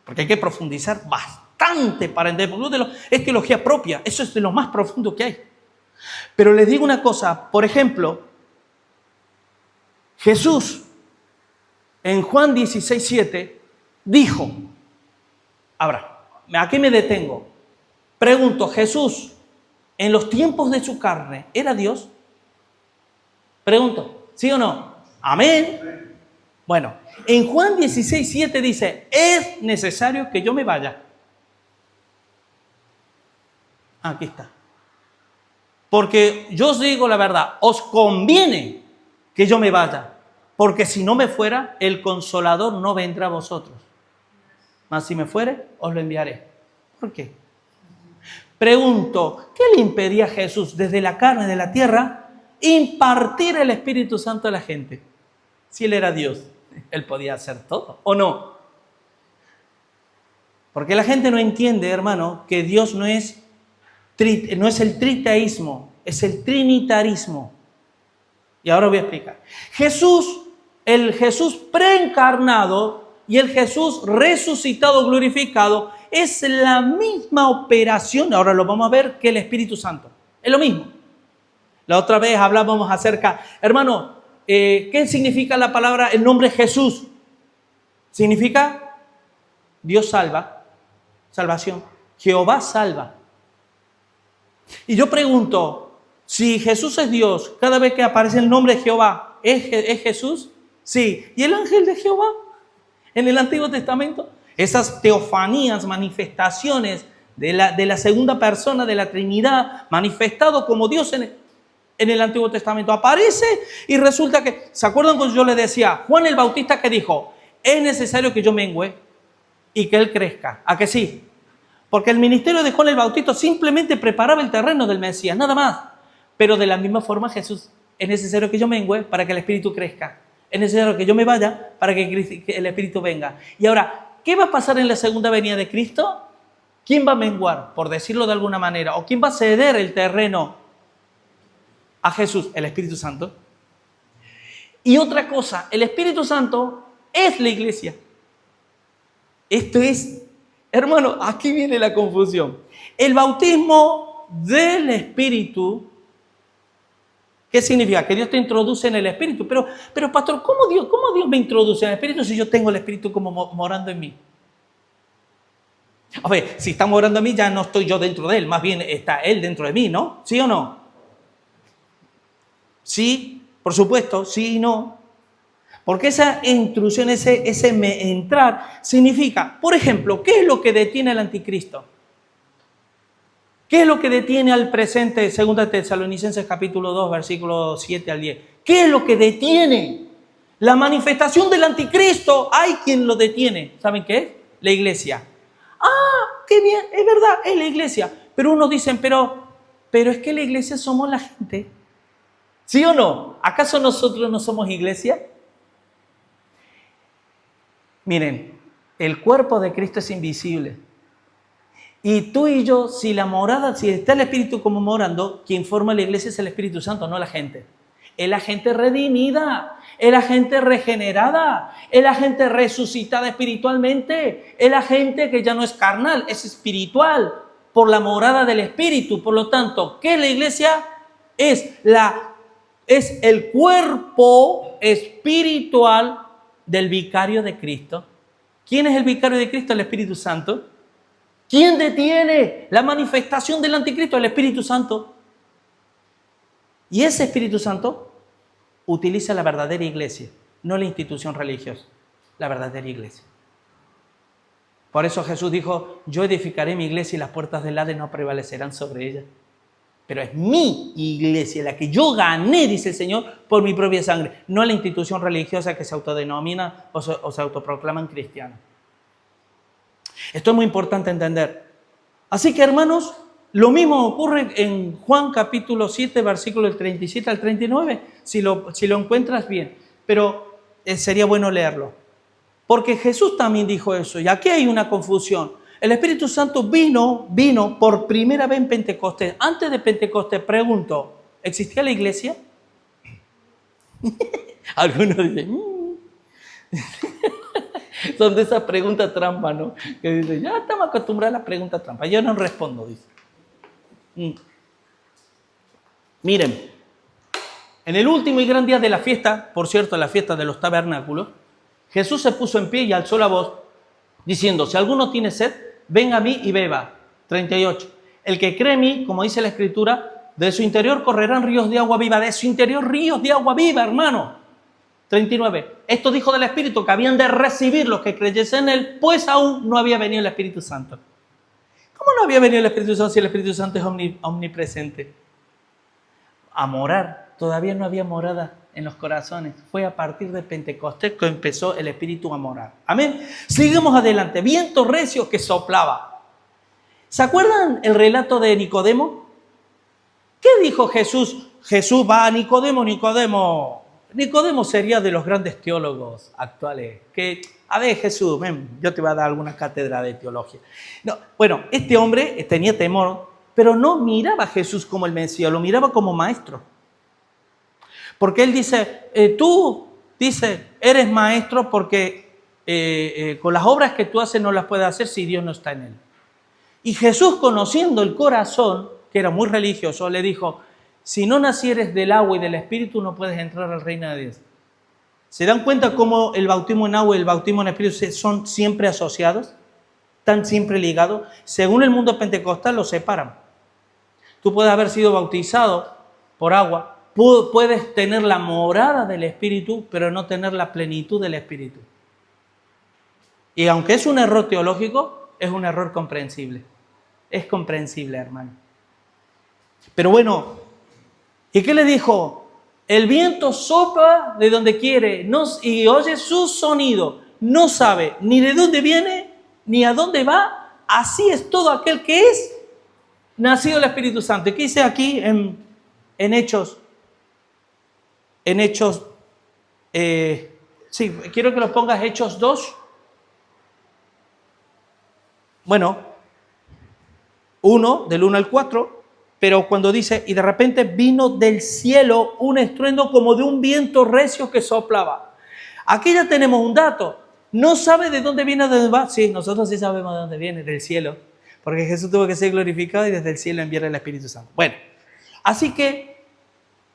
Porque hay que profundizar bastante para entender. Es teología propia, eso es de lo más profundo que hay. Pero les digo una cosa, por ejemplo, Jesús en Juan 16:7 dijo, ahora, aquí me detengo. Pregunto, Jesús, en los tiempos de su carne, ¿era Dios? Pregunto, ¿sí o no? Amén. Bueno, en Juan 16:7 dice, es necesario que yo me vaya. Aquí está. Porque yo os digo la verdad, os conviene que yo me vaya, porque si no me fuera, el Consolador no vendrá a vosotros. Mas si me fuere, os lo enviaré. ¿Por qué? Pregunto, ¿qué le impedía a Jesús desde la carne de la tierra impartir el Espíritu Santo a la gente? Si Él era Dios, Él podía hacer todo, ¿o no? Porque la gente no entiende, hermano, que Dios no es el triteísmo, es el trinitarismo. Y ahora voy a explicar. El Jesús preencarnado y el Jesús resucitado, glorificado, es la misma operación, ahora lo vamos a ver, que el Espíritu Santo. Es lo mismo. La otra vez hablábamos acerca, hermano, ¿qué significa la palabra, el nombre Jesús? Significa Dios salva, salvación. Jehová salva. Y yo pregunto, si Jesús es Dios, cada vez que aparece el nombre de Jehová, ¿es Jesús? Sí. ¿Y el ángel de Jehová? En el Antiguo Testamento, esas teofanías, manifestaciones de la segunda persona de la Trinidad, manifestado como Dios en el Antiguo Testamento, aparece y resulta que, ¿se acuerdan cuando yo les decía, Juan el Bautista que dijo, es necesario que yo mengüe y que Él crezca? ¿A que sí? Porque el ministerio de Juan el Bautista simplemente preparaba el terreno del Mesías, nada más. Pero de la misma forma Jesús, es necesario que yo mengüe para que el Espíritu crezca. Es necesario que yo me vaya para que el Espíritu venga. Y ahora, ¿qué va a pasar en la segunda venida de Cristo? ¿Quién va a menguar, por decirlo de alguna manera? ¿O quién va a ceder el terreno a Jesús? El Espíritu Santo. Y otra cosa, el Espíritu Santo es la iglesia. Esto es, hermano, aquí viene la confusión. El bautismo del Espíritu, ¿qué significa? Que Dios te introduce en el Espíritu. Pero pastor, ¿cómo Dios me introduce en el Espíritu si yo tengo el Espíritu como morando en mí? A ver, si está morando en mí, ya no estoy yo dentro de Él, más bien está Él dentro de mí, ¿no? ¿Sí o no? Sí, por supuesto, sí y no. Porque esa intrusión, ese entrar, significa, por ejemplo, ¿qué es lo que detiene al anticristo? ¿Qué es lo que detiene al presente? 2 Tesalonicenses capítulo 2, versículos 7 al 10. ¿Qué es lo que detiene? La manifestación del anticristo, hay quien lo detiene. ¿Saben qué es? La iglesia. Ah, qué bien, es verdad, es la iglesia. Pero unos dicen, pero es que la iglesia somos la gente. ¿Sí o no? ¿Acaso nosotros no somos iglesia? Miren, el cuerpo de Cristo es invisible. Y tú y yo, si está el Espíritu como morando, quien forma la iglesia es el Espíritu Santo, no la gente. Es la gente redimida, es la gente regenerada, es la gente resucitada espiritualmente, es la gente que ya no es carnal, es espiritual, por la morada del Espíritu. Por lo tanto, ¿qué es la iglesia? Es el cuerpo espiritual del vicario de Cristo. ¿Quién es el vicario de Cristo? El Espíritu Santo. ¿Quién detiene la manifestación del anticristo? El Espíritu Santo. Y ese Espíritu Santo utiliza la verdadera iglesia, no la institución religiosa, la verdadera iglesia. Por eso Jesús dijo, yo edificaré mi iglesia y las puertas del Hades no prevalecerán sobre ella. Pero es mi iglesia, la que yo gané, dice el Señor, por mi propia sangre, no la institución religiosa que se autodenomina o se autoproclaman cristianos. Esto es muy importante entender. Así que, hermanos, lo mismo ocurre en Juan capítulo 7, versículo del 37 al 39, si lo encuentras bien. Pero sería bueno leerlo. Porque Jesús también dijo eso, y aquí hay una confusión. El Espíritu Santo vino por primera vez en Pentecostés. Antes de Pentecostés, pregunto, ¿existía la iglesia? Algunos dicen, Son de esas preguntas trampa, ¿no? Que dicen, ya estamos acostumbrados a las preguntas trampa. Yo no respondo, dice. Miren, en el último y gran día de la fiesta, por cierto, la fiesta de los tabernáculos, Jesús se puso en pie y alzó la voz, diciendo, si alguno tiene sed, venga a mí y beba. 38. El que cree en mí, como dice la Escritura, de su interior correrán ríos de agua viva. De su interior ríos de agua viva, hermano. 39. Esto dijo del Espíritu que habían de recibir los que creyesen en Él, pues aún no había venido el Espíritu Santo. ¿Cómo no había venido el Espíritu Santo si el Espíritu Santo es omnipresente? A morar. Todavía no había morada en los corazones. Fue a partir de Pentecostés que empezó el Espíritu a morar. Amén. Sigamos adelante. Viento recio que soplaba. ¿Se acuerdan el relato de Nicodemo? ¿Qué dijo Jesús? Jesús va a Nicodemo. Nicodemo sería de los grandes teólogos actuales. Que, a ver, Jesús, ven, yo te voy a dar alguna cátedra de teología. No, bueno, este hombre tenía temor, pero no miraba a Jesús como el Mesías, lo miraba como maestro. Porque él dice, tú, eres maestro porque con las obras que tú haces no las puedes hacer si Dios no está en él. Y Jesús, conociendo el corazón, que era muy religioso, le dijo, si no nacieres del agua y del Espíritu, no puedes entrar al reino de Dios. ¿Se dan cuenta cómo el bautismo en agua y el bautismo en Espíritu son siempre asociados? Están siempre ligados. Según el mundo pentecostal, los separan. Tú puedes haber sido bautizado por agua, puedes tener la morada del Espíritu, pero no tener la plenitud del Espíritu. Y aunque es un error teológico, es un error comprensible. Es comprensible, hermano. Pero bueno, ¿y qué le dijo? El viento sopla de donde quiere y oye su sonido. No sabe ni de dónde viene ni a dónde va. Así es todo aquel que es nacido del Espíritu Santo. ¿Y qué dice aquí en Hechos? En Hechos, sí, quiero que lo pongas Hechos 2. Bueno, 1, del 1 al 4. Pero cuando dice, y de repente vino del cielo un estruendo como de un viento recio que soplaba. Aquí ya tenemos un dato. No sabe de dónde viene, de dónde va. Sí, nosotros sí sabemos de dónde viene, del cielo. Porque Jesús tuvo que ser glorificado y desde el cielo enviar el Espíritu Santo. Bueno, así que,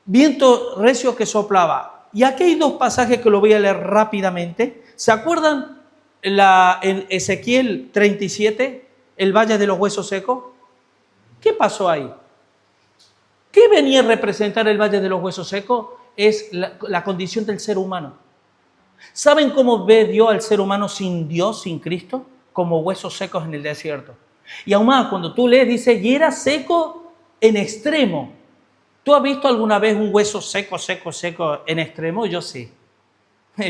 viento recio que soplaba. Y aquí hay dos pasajes que lo voy a leer rápidamente. ¿Se acuerdan en Ezequiel 37, el valle de los huesos secos? ¿Qué pasó ahí? ¿Qué venía a representar el valle de los huesos secos? Es la condición del ser humano. ¿Saben cómo ve Dios al ser humano sin Dios, sin Cristo? Como huesos secos en el desierto. Y aún más, cuando tú lees, dice, y era seco en extremo. ¿Tú has visto alguna vez un hueso seco en extremo? Yo sí.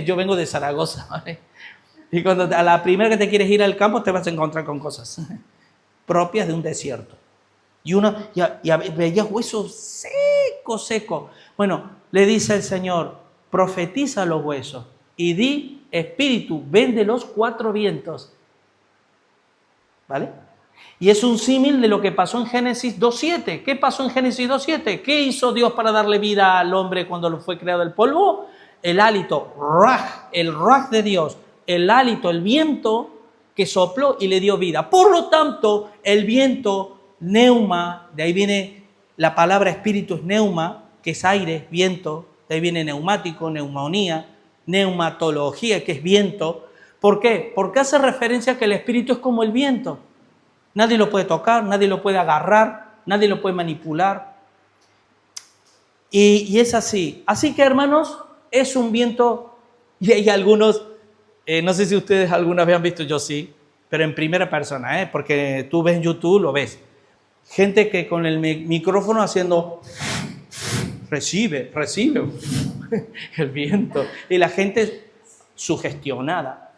Yo vengo de Zaragoza, ¿vale? Y cuando a la primera que te quieres ir al campo te vas a encontrar con cosas propias de un desierto. Y veías huesos seco. Bueno, le dice el Señor, profetiza los huesos y di, espíritu, ven de los cuatro vientos. ¿Vale? Y es un símil de lo que pasó en Génesis 2.7. ¿Qué pasó en Génesis 2.7? ¿Qué hizo Dios para darle vida al hombre cuando fue creado del polvo? El hálito, el ruaj de Dios, el hálito, el viento que sopló y le dio vida. Por lo tanto, el viento, neuma, de ahí viene la palabra espíritu, es neuma, que es aire, viento, de ahí viene neumático, neumonía, neumatología, que es viento. ¿Por qué? Porque hace referencia a que el espíritu es como el viento. Nadie lo puede tocar, nadie lo puede agarrar, nadie lo puede manipular. Y es así. Así que, hermanos, es un viento, y hay algunos, no sé si ustedes alguna vez han visto, yo sí, pero en primera persona, porque tú ves en YouTube, lo ves. Gente que con el micrófono haciendo, recibe el viento. Y la gente sugestionada.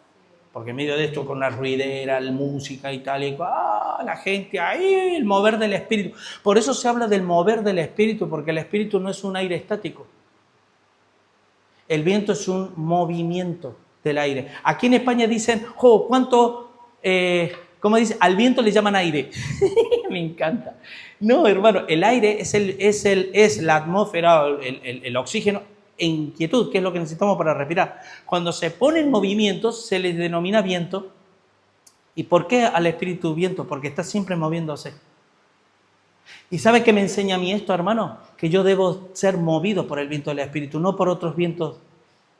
Porque en medio de esto, con la ruidera, la música y tal, la gente ahí, el mover del espíritu. Por eso se habla del mover del espíritu, porque el espíritu no es un aire estático. El viento es un movimiento del aire. Aquí en España dicen, ¿cuánto? ¿Cómo dice? Al viento le llaman aire. Me encanta. No, hermano, el aire es la atmósfera, el oxígeno en quietud, que es lo que necesitamos para respirar. Cuando se pone en movimiento, se les denomina viento. ¿Y por qué al espíritu viento? Porque está siempre moviéndose. ¿Y sabe qué me enseña a mí esto, hermano? Que yo debo ser movido por el viento del espíritu, no por otros vientos.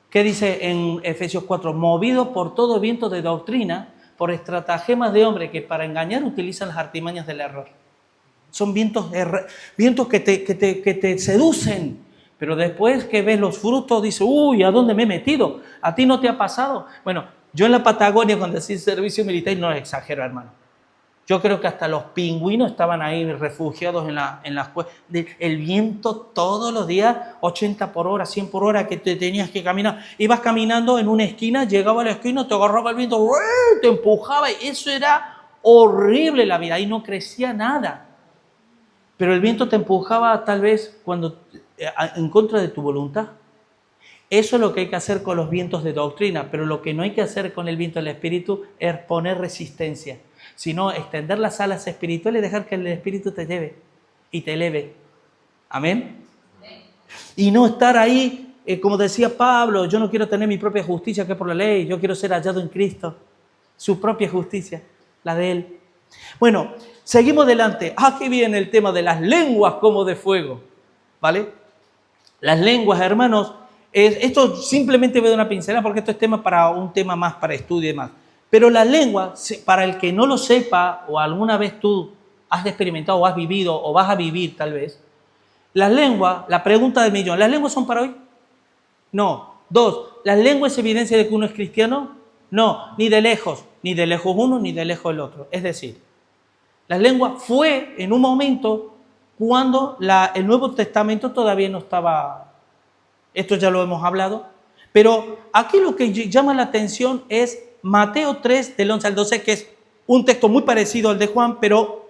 ¿Qué dice en Efesios 4? Movido por todo viento de doctrina, por estratagemas de hombre que para engañar utilizan las artimañas del error. Son vientos que te seducen. Pero después que ves los frutos, dices, uy, ¿a dónde me he metido? ¿A ti no te ha pasado? Bueno, yo en la Patagonia, cuando hacía servicio militar, no exagero, hermano. Yo creo que hasta los pingüinos estaban ahí refugiados en las cuevas. El viento todos los días, 80 por hora, 100 por hora, que te tenías que caminar. Ibas caminando en una esquina, llegaba a la esquina, te agarraba el viento, te empujaba. Y eso era horrible la vida, ahí no crecía nada. Pero el viento te empujaba tal vez en contra de tu voluntad. Eso es lo que hay que hacer con los vientos de doctrina, pero lo que no hay que hacer con el viento del espíritu es poner resistencia, sino extender las alas espirituales y dejar que el espíritu te lleve y te eleve. Amén. Y no estar ahí, como decía Pablo, yo no quiero tener mi propia justicia que es por la ley, yo quiero ser hallado en Cristo, su propia justicia, la de Él. Bueno, seguimos adelante. Aquí viene el tema de las lenguas como de fuego, ¿vale? Las lenguas, hermanos, esto simplemente voy a dar una pincelada porque esto es un tema más para estudio y demás. Pero las lenguas, para el que no lo sepa o alguna vez tú has experimentado o has vivido o vas a vivir tal vez, las lenguas, la pregunta del millón, ¿las lenguas son para hoy? No. 2, ¿las lenguas es evidencia de que uno es cristiano? No, ni de lejos uno ni de lejos el otro. Es decir, las lenguas fue en un momento cuando el Nuevo Testamento todavía no estaba, esto ya lo hemos hablado, pero aquí lo que llama la atención es Mateo 3, del 11 al 12, que es un texto muy parecido al de Juan, pero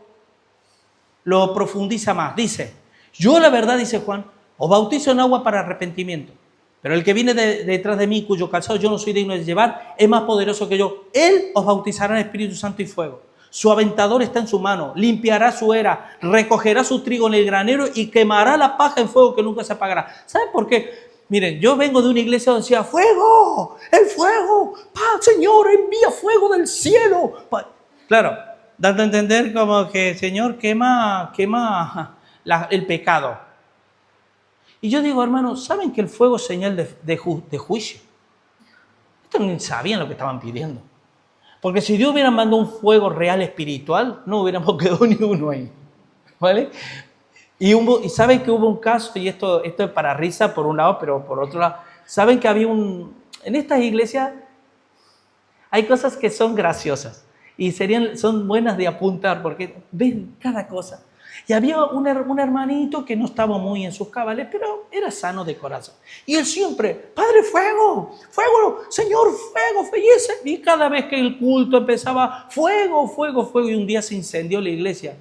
lo profundiza más. Dice, yo la verdad, dice Juan, os bautizo en agua para arrepentimiento, pero el que viene detrás de mí, cuyo calzado yo no soy digno de llevar, es más poderoso que yo. Él os bautizará en Espíritu Santo y fuego. Su aventador está en su mano, limpiará su era, recogerá su trigo en el granero y quemará la paja en fuego que nunca se apagará. ¿Saben por qué? Miren, yo vengo de una iglesia donde decía, ¡fuego! ¡El fuego! ¡Señor, envía fuego del cielo! Claro, dando a entender como que, Señor, quema el pecado. Y yo digo, hermanos, ¿saben que el fuego es señal de juicio? Estos ni sabían lo que estaban pidiendo. Porque si Dios hubiera mandado un fuego real espiritual, no hubiéramos quedado ni uno ahí. ¿Vale? Y saben que hubo un caso, y esto es para risa por un lado, pero por otro lado, saben que había en estas iglesias hay cosas que son graciosas y son buenas de apuntar porque ven cada cosa. Y había un hermanito que no estaba muy en sus cabales, pero era sano de corazón. Y él siempre, Padre, fuego, fuego, Señor, fuego, fallece. Y cada vez que el culto empezaba, fuego, fuego, fuego. Y un día se incendió la iglesia.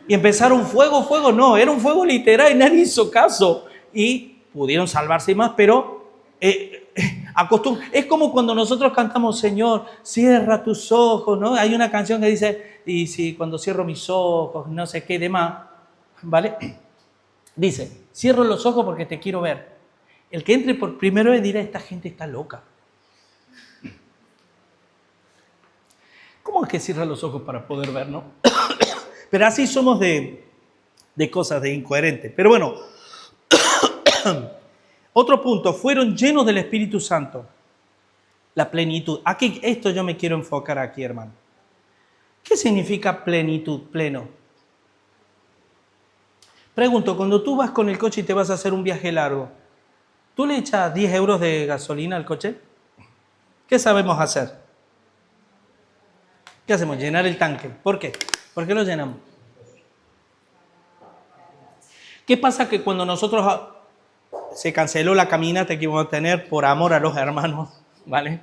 Y empezaron fuego, fuego. No, era un fuego literal y nadie hizo caso. Y pudieron salvarse más, pero es como cuando nosotros cantamos, Señor, cierra tus ojos, ¿no? Hay una canción que dice, y si cuando cierro mis ojos, no sé qué demás, ¿vale? Dice, cierro los ojos porque te quiero ver. El que entre por primera vez dirá, esta gente está loca. ¿Cómo es que cierra los ojos para poder ver, no? Pero así somos de cosas, de incoherentes. Pero bueno, otro punto, fueron llenos del Espíritu Santo. La plenitud. Aquí, esto yo me quiero enfocar aquí, hermano. ¿Qué significa plenitud, pleno? Pregunto, cuando tú vas con el coche y te vas a hacer un viaje largo, ¿tú le echas 10 euros de gasolina al coche? ¿Qué sabemos hacer? ¿Qué hacemos? Llenar el tanque. ¿Por qué? ¿Por qué lo llenamos? ¿Qué pasa que cuando nosotros se canceló la caminata que íbamos a tener por amor a los hermanos, ¿vale?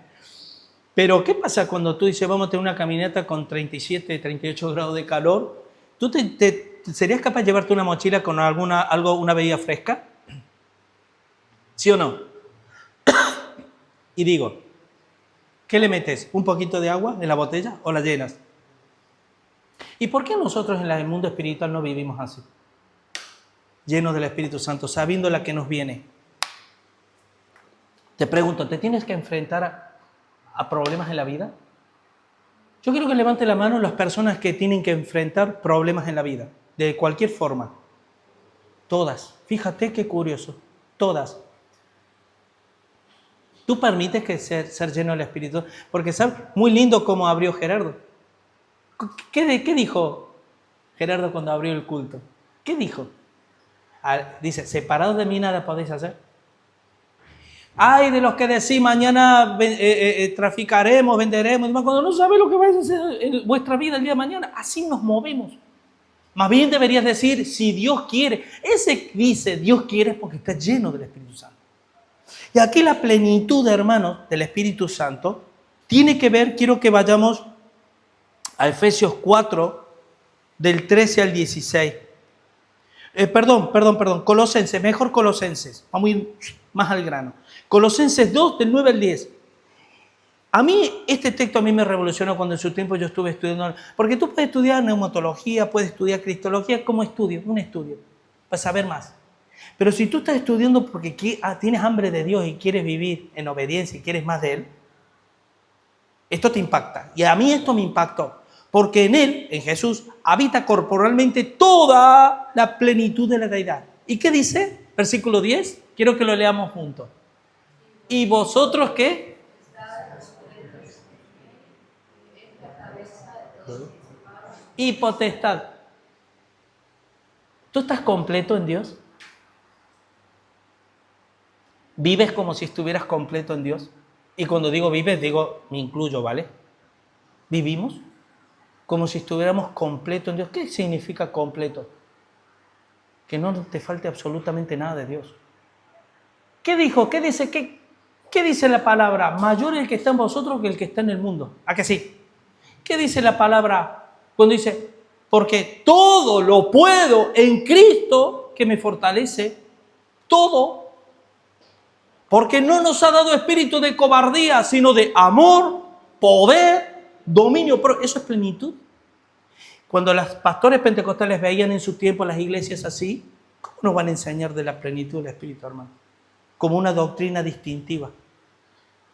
Pero ¿qué pasa cuando tú dices vamos a tener una caminata con 37, 38 grados de calor? ¿Tú serías capaz de llevarte una mochila con una bebida fresca? ¿Sí o no? Y digo, ¿qué le metes? ¿Un poquito de agua en la botella o la llenas? ¿Y por qué nosotros en el mundo espiritual no vivimos así? Llenos del Espíritu Santo, sabiendo la que nos viene. Te pregunto, ¿te tienes que enfrentar a problemas en la vida? Yo quiero que levante la mano las personas que tienen que enfrentar problemas en la vida, de cualquier forma. Todas. Fíjate qué curioso. Todas. ¿Tú permites que ser lleno del Espíritu? Porque, ¿sabes? Muy lindo cómo abrió Gerardo. ¿Qué dijo Gerardo cuando abrió el culto? ¿Qué dijo? Dice, separados de mí nada podéis hacer. Ay, de los que decís mañana traficaremos, venderemos, cuando no sabes lo que vais a hacer en vuestra vida el día de mañana, así nos movemos. Más bien deberías decir, si Dios quiere. Ese dice, Dios quiere porque está lleno del Espíritu Santo. Y aquí la plenitud, hermanos, del Espíritu Santo tiene que ver, quiero que vayamos a Efesios 4, del 13 al 16. Perdón, Colosenses, mejor Colosenses. Vamos a ir más al grano. Colosenses 2, del 9 al 10. A mí, este texto a mí me revolucionó cuando en su tiempo yo estuve estudiando. Porque tú puedes estudiar neumatología, puedes estudiar cristología como estudio, un estudio, para saber más. Pero si tú estás estudiando porque tienes hambre de Dios y quieres vivir en obediencia y quieres más de Él, esto te impacta. Y a mí esto me impactó. Porque en Él, en Jesús, habita corporalmente toda la plenitud de la deidad. ¿Y qué dice? Versículo 10. Quiero que lo leamos juntos. ¿Y vosotros qué? Y potestad. ¿Tú estás completo en Dios? ¿Vives como si estuvieras completo en Dios? Y cuando digo vives, digo, me incluyo, ¿vale? ¿Vivimos como si estuviéramos completos en Dios? ¿Qué significa completo? Que no te falte absolutamente nada de Dios. ¿Qué dijo? ¿Qué dice? ¿Qué dice la palabra? Mayor es el que está en vosotros que el que está en el mundo. ¿A que sí? ¿Qué dice la palabra cuando dice, porque todo lo puedo en Cristo que me fortalece? Todo. Porque no nos ha dado espíritu de cobardía, sino de amor, poder, dominio. Eso es plenitud. Cuando los pastores pentecostales veían en su tiempo las iglesias así, ¿cómo nos van a enseñar de la plenitud del Espíritu, hermano? Como una doctrina distintiva.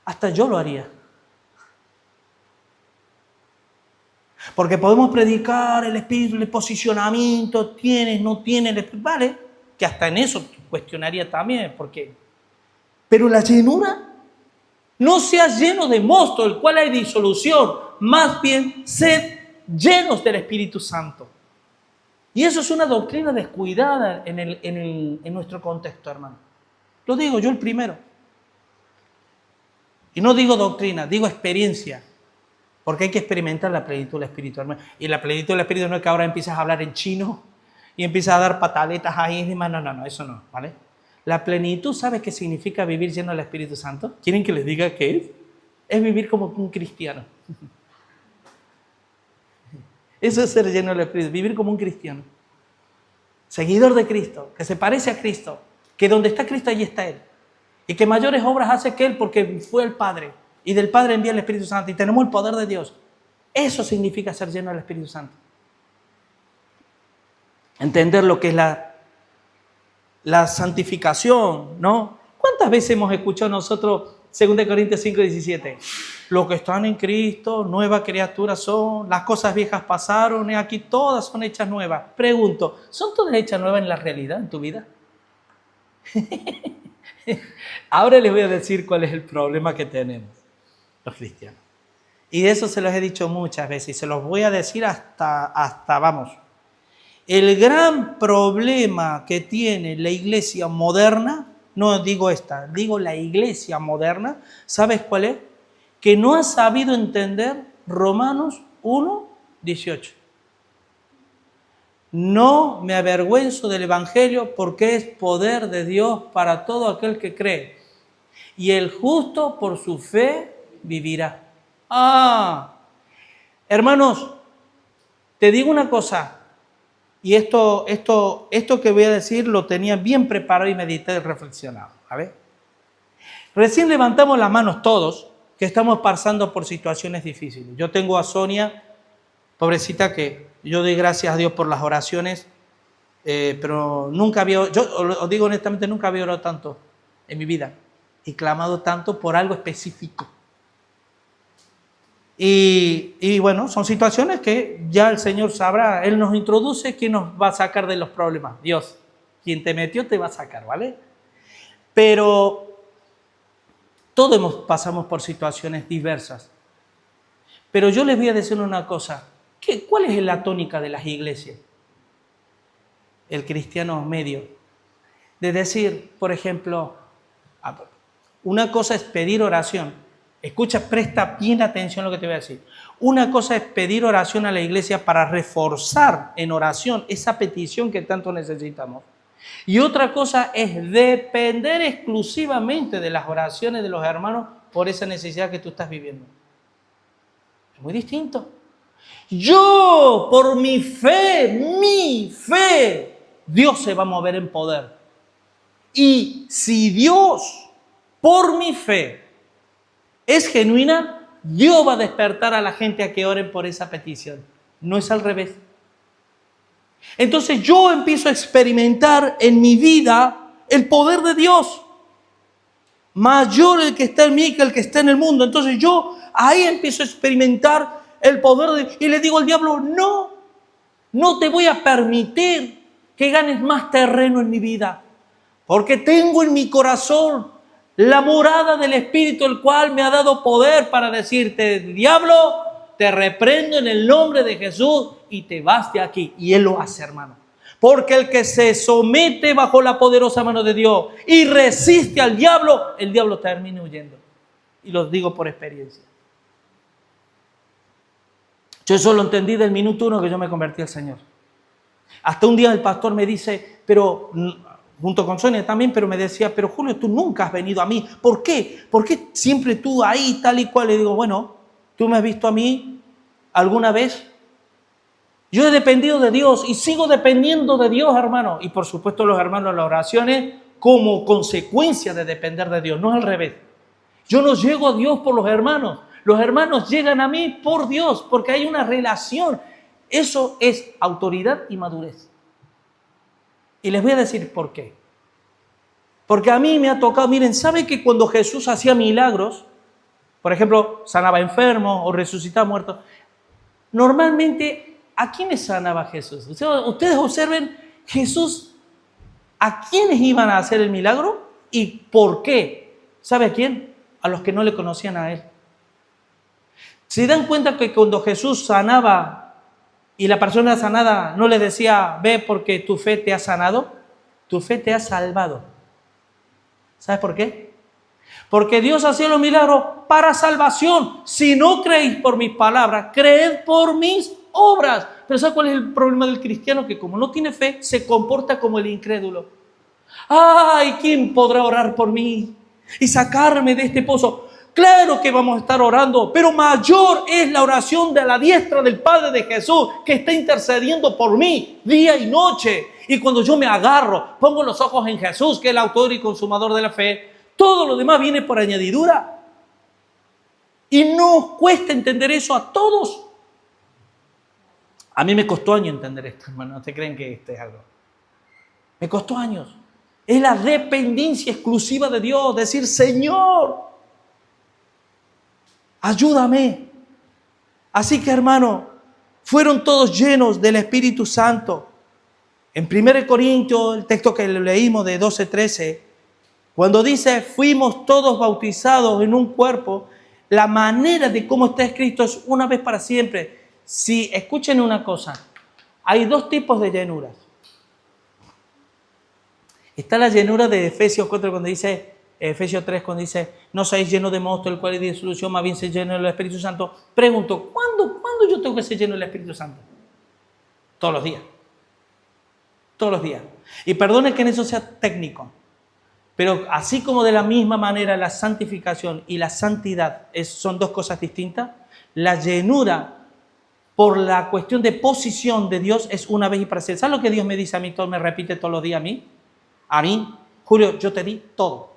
Hasta yo lo haría. Porque podemos predicar el Espíritu, el posicionamiento, tienes, no tienes, el Espíritu, vale, que hasta en eso cuestionaría también, porque... Pero la llenura, no seas lleno de mosto, el cual hay disolución, más bien sed llenos del Espíritu Santo. Y eso es una doctrina descuidada en nuestro contexto, hermano. Lo digo yo el primero. Y no digo doctrina, digo experiencia. Porque hay que experimentar la plenitud del Espíritu, hermano. Y la plenitud del Espíritu no es que ahora empiezas a hablar en chino, y empieza a dar pataletas ahí. No, eso no, ¿vale? La plenitud, ¿sabes qué significa vivir lleno del Espíritu Santo? ¿Quieren que les diga qué es? Es vivir como un cristiano. Eso es ser lleno del Espíritu, vivir como un cristiano. Seguidor de Cristo, que se parece a Cristo, que donde está Cristo, allí está Él. Y que mayores obras hace que Él porque fue el Padre. Y del Padre envía el Espíritu Santo y tenemos el poder de Dios. Eso significa ser lleno del Espíritu Santo. Entender lo que es la santificación, ¿no? ¿Cuántas veces hemos escuchado nosotros 2 Corintios 5:17? Los que están en Cristo, nueva criatura son, las cosas viejas pasaron y aquí todas son hechas nuevas. Pregunto, ¿son todas hechas nuevas en la realidad, en tu vida? Ahora les voy a decir cuál es el problema que tenemos los cristianos. Y de eso se los he dicho muchas veces y se los voy a decir hasta vamos. El gran problema que tiene la iglesia moderna, no digo esta, digo la iglesia moderna, ¿sabes cuál es? Que no ha sabido entender Romanos 1:18. No me avergüenzo del Evangelio porque es poder de Dios para todo aquel que cree. Y el justo por su fe vivirá. Hermanos, te digo una cosa. Y esto que voy a decir lo tenía bien preparado y meditado y reflexionado. ¿Vale? Recién levantamos las manos todos que estamos pasando por situaciones difíciles. Yo tengo a Sonia, pobrecita, que yo doy gracias a Dios por las oraciones, pero nunca había, yo os digo honestamente, nunca había orado tanto en mi vida y clamado tanto por algo específico. Y bueno, son situaciones que ya el Señor sabrá, Él nos introduce, ¿quién nos va a sacar de los problemas? Dios, quien te metió te va a sacar, ¿vale? Pero todos pasamos por situaciones diversas. Pero yo les voy a decir una cosa, ¿cuál es la tónica de las iglesias? El cristiano medio. De decir, por ejemplo, una cosa es pedir oración. Escucha, presta bien atención a lo que te voy a decir. Una cosa es pedir oración a la iglesia para reforzar en oración esa petición que tanto necesitamos. Y otra cosa es depender exclusivamente de las oraciones de los hermanos por esa necesidad que tú estás viviendo. Es muy distinto. Yo, por mi fe, Dios se va a mover en poder. Y si Dios, por mi fe, es genuina, Dios va a despertar a la gente a que oren por esa petición. No es al revés. Entonces yo empiezo a experimentar en mi vida el poder de Dios. Mayor el que está en mí que el que está en el mundo. Entonces yo ahí empiezo a experimentar el poder de Dios. Y le digo al diablo, no te voy a permitir que ganes más terreno en mi vida. Porque tengo en mi corazón la morada del Espíritu, el cual me ha dado poder para decirte, diablo, te reprendo en el nombre de Jesús y te vas de aquí. Y Él lo hace, hermano. Porque el que se somete bajo la poderosa mano de Dios y resiste al diablo, el diablo termina huyendo. Y lo digo por experiencia. Yo eso lo entendí del minuto 1 que yo me convertí al Señor. Hasta un día el pastor me dice, pero junto con Sonia también, pero me decía, pero Julio, tú nunca has venido a mí. ¿Por qué? ¿Por qué siempre tú ahí, tal y cual? Le digo, bueno, ¿tú me has visto a mí alguna vez? Yo he dependido de Dios y sigo dependiendo de Dios, hermano. Y por supuesto los hermanos en las oraciones como consecuencia de depender de Dios, no al revés. Yo no llego a Dios por los hermanos llegan a mí por Dios, porque hay una relación. Eso es autoridad y madurez. Y les voy a decir por qué. Porque a mí me ha tocado, miren, ¿sabe que cuando Jesús hacía milagros, por ejemplo, sanaba enfermos o resucitaba muertos, normalmente, ¿a quiénes sanaba Jesús? Ustedes observen, Jesús, ¿a quiénes iban a hacer el milagro? ¿Y por qué? ¿Sabe a quién? A los que no le conocían a Él. ¿Se dan cuenta que cuando Jesús sanaba y la persona sanada no le decía, ve porque tu fe te ha sanado? Tu fe te ha salvado. ¿Sabes por qué? Porque Dios hacía los milagros para salvación. Si no creéis por mis palabras, creed por mis obras. Pero ¿sabe cuál es el problema del cristiano? Que como no tiene fe, se comporta como el incrédulo. ¡Ay! ¿Quién podrá orar por mí y sacarme de este pozo? Claro que vamos a estar orando, pero mayor es la oración de la diestra del Padre de Jesús, que está intercediendo por mí día y noche. Y cuando yo me agarro, pongo los ojos en Jesús, que es el autor y consumador de la fe, todo lo demás viene por añadidura. Y nos cuesta entender eso a todos. A mí me costó años entender esto, hermano. ¿No te creen que esto es algo? Me costó años. Es la dependencia exclusiva de Dios. Decir, Señor, ayúdame. Así que, hermano, fueron todos llenos del Espíritu Santo. En 1 Corintios, el texto que leímos de 12-13, cuando dice, fuimos todos bautizados en un cuerpo, la manera de cómo está escrito es una vez para siempre. Si escuchen una cosa, hay dos tipos de llenuras. Está la llenura de Efesios 4 cuando dice, Efesios 3 cuando dice, no seáis llenos de mosto, el cual es disolución, más bien se lleno del Espíritu Santo. Pregunto, ¿cuándo yo tengo que ser lleno del Espíritu Santo? Todos los días. Todos los días. Y perdone que en eso sea técnico, pero así como de la misma manera la santificación y la santidad son dos cosas distintas, la llenura por la cuestión de posición de Dios es una vez y para siempre. ¿Sabes lo que Dios me dice a mí? Todo me repite todos los días a mí. A mí, Julio, yo te di todo.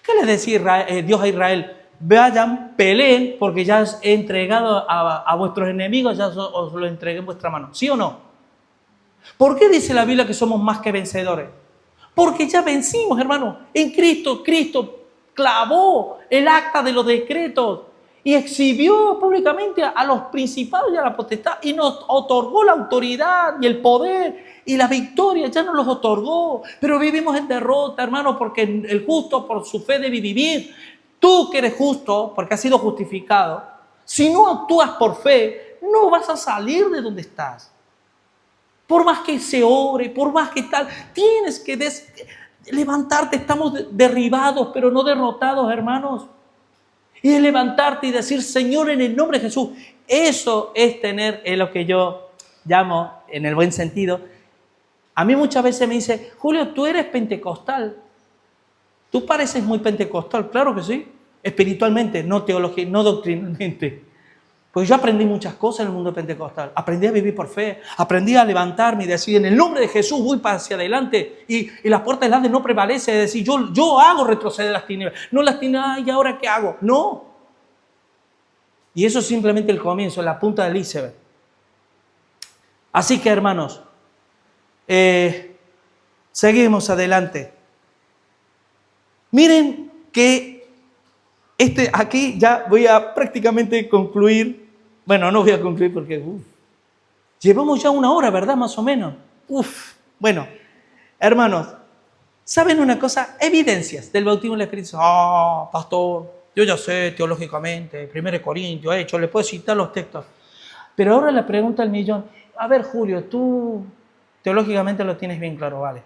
¿Qué le decía Dios a Israel? Vayan, peleen, porque ya he entregado a vuestros enemigos, ya os lo entregué en vuestra mano. ¿Sí o no? ¿Por qué dice la Biblia que somos más que vencedores? Porque ya vencimos, hermano. En Cristo, Cristo clavó el acta de los decretos y exhibió públicamente a los principados y a la potestad y nos otorgó la autoridad y el poder y la victoria, ya nos los otorgó. Pero vivimos en derrota, hermano, porque el justo por su fe debe vivir. Tú que eres justo, porque has sido justificado, si no actúas por fe, no vas a salir de donde estás. Por más que se ore, por más que tal, tienes que levantarte. Estamos derribados, pero no derrotados, hermanos. Y es levantarte y decir, Señor, en el nombre de Jesús. Eso es tener lo que yo llamo, en el buen sentido. A mí muchas veces me dice, Julio, tú eres pentecostal. Tú pareces muy pentecostal. Claro que sí. Espiritualmente, no teológicamente, no doctrinalmente. Porque yo aprendí muchas cosas en el mundo pentecostal. Aprendí a vivir por fe. Aprendí a levantarme y decir, en el nombre de Jesús voy para hacia adelante. Y las puertas del Hades no prevalece. Es decir, yo hago retroceder las tinieblas. No las tinieblas, ¿y ahora qué hago? No. Y eso es simplemente el comienzo, la punta del iceberg. Así que, hermanos, seguimos adelante. Miren que aquí ya voy a prácticamente concluir. Bueno, no voy a concluir porque llevamos ya 1 hora, ¿verdad? Más o menos. Bueno, hermanos, ¿saben una cosa? Evidencias del bautismo del Espíritu Santo. Pastor, yo ya sé teológicamente, 1 Corintios, Hechos, le puedo citar los textos. Pero ahora la pregunta al millón, a ver, Julio, tú teológicamente lo tienes bien claro, vale.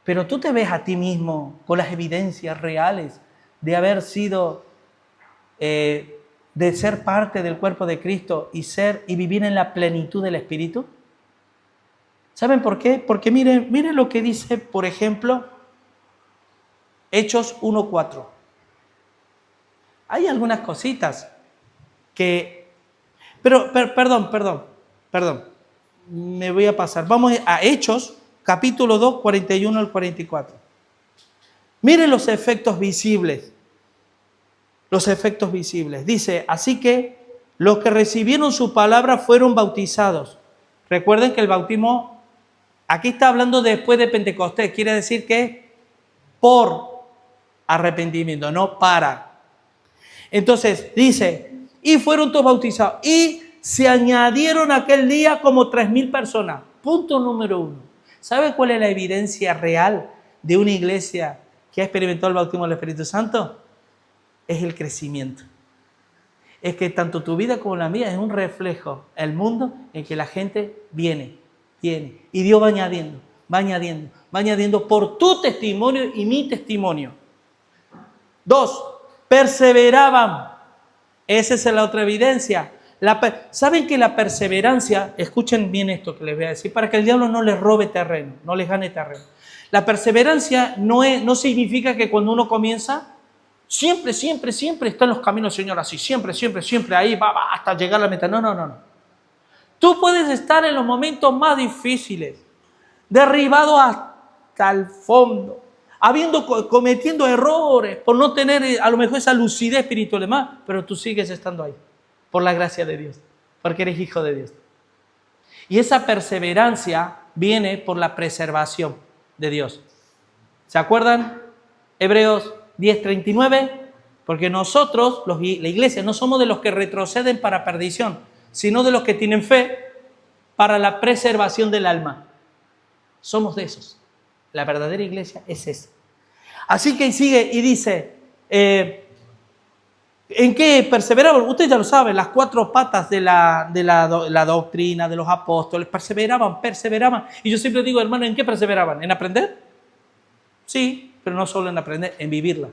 Pero tú te ves a ti mismo con las evidencias reales de haber sido... de ser parte del cuerpo de Cristo y vivir en la plenitud del Espíritu? ¿Saben por qué? Porque miren lo que dice, por ejemplo, Hechos 1:4. Hay algunas cositas que... Pero, perdón. Me voy a pasar. Vamos a Hechos, capítulo 2, 41 al 44. Miren los efectos visibles. Los efectos visibles. Dice, así que los que recibieron su palabra fueron bautizados. Recuerden que el bautismo, aquí está hablando después de Pentecostés, quiere decir que por arrepentimiento, no para. Entonces, dice, y fueron todos bautizados, y se añadieron aquel día como 3,000 personas. Punto número 1. ¿Sabe cuál es la evidencia real de una iglesia que ha experimentado el bautismo del Espíritu Santo? Es el crecimiento. Es que tanto tu vida como la mía es un reflejo el mundo en que la gente viene. Y Dios va añadiendo por tu testimonio y mi testimonio. 2, perseveraban. Esa es la otra evidencia. ¿Saben que la perseverancia, escuchen bien esto que les voy a decir, para que el diablo no les robe terreno, no les gane terreno? La perseverancia no significa que cuando uno comienza, siempre está en los caminos, Señor, así, siempre, ahí va hasta llegar a la meta. No. Tú puedes estar en los momentos más difíciles, derribado hasta el fondo, cometiendo errores, por no tener a lo mejor esa lucidez espiritual y demás, pero tú sigues estando ahí, por la gracia de Dios, porque eres hijo de Dios. Y esa perseverancia viene por la preservación de Dios. ¿Se acuerdan? Hebreos 10:39, porque nosotros, la iglesia, no somos de los que retroceden para perdición, sino de los que tienen fe para la preservación del alma. Somos de esos. La verdadera iglesia es esa. Así que sigue y dice, ¿en qué perseveraban? Usted ya lo sabe, las 4 patas de la doctrina, de los apóstoles, perseveraban. Y yo siempre digo, hermano, ¿en qué perseveraban? ¿En aprender? Sí, pero no solo en aprender, en vivirla.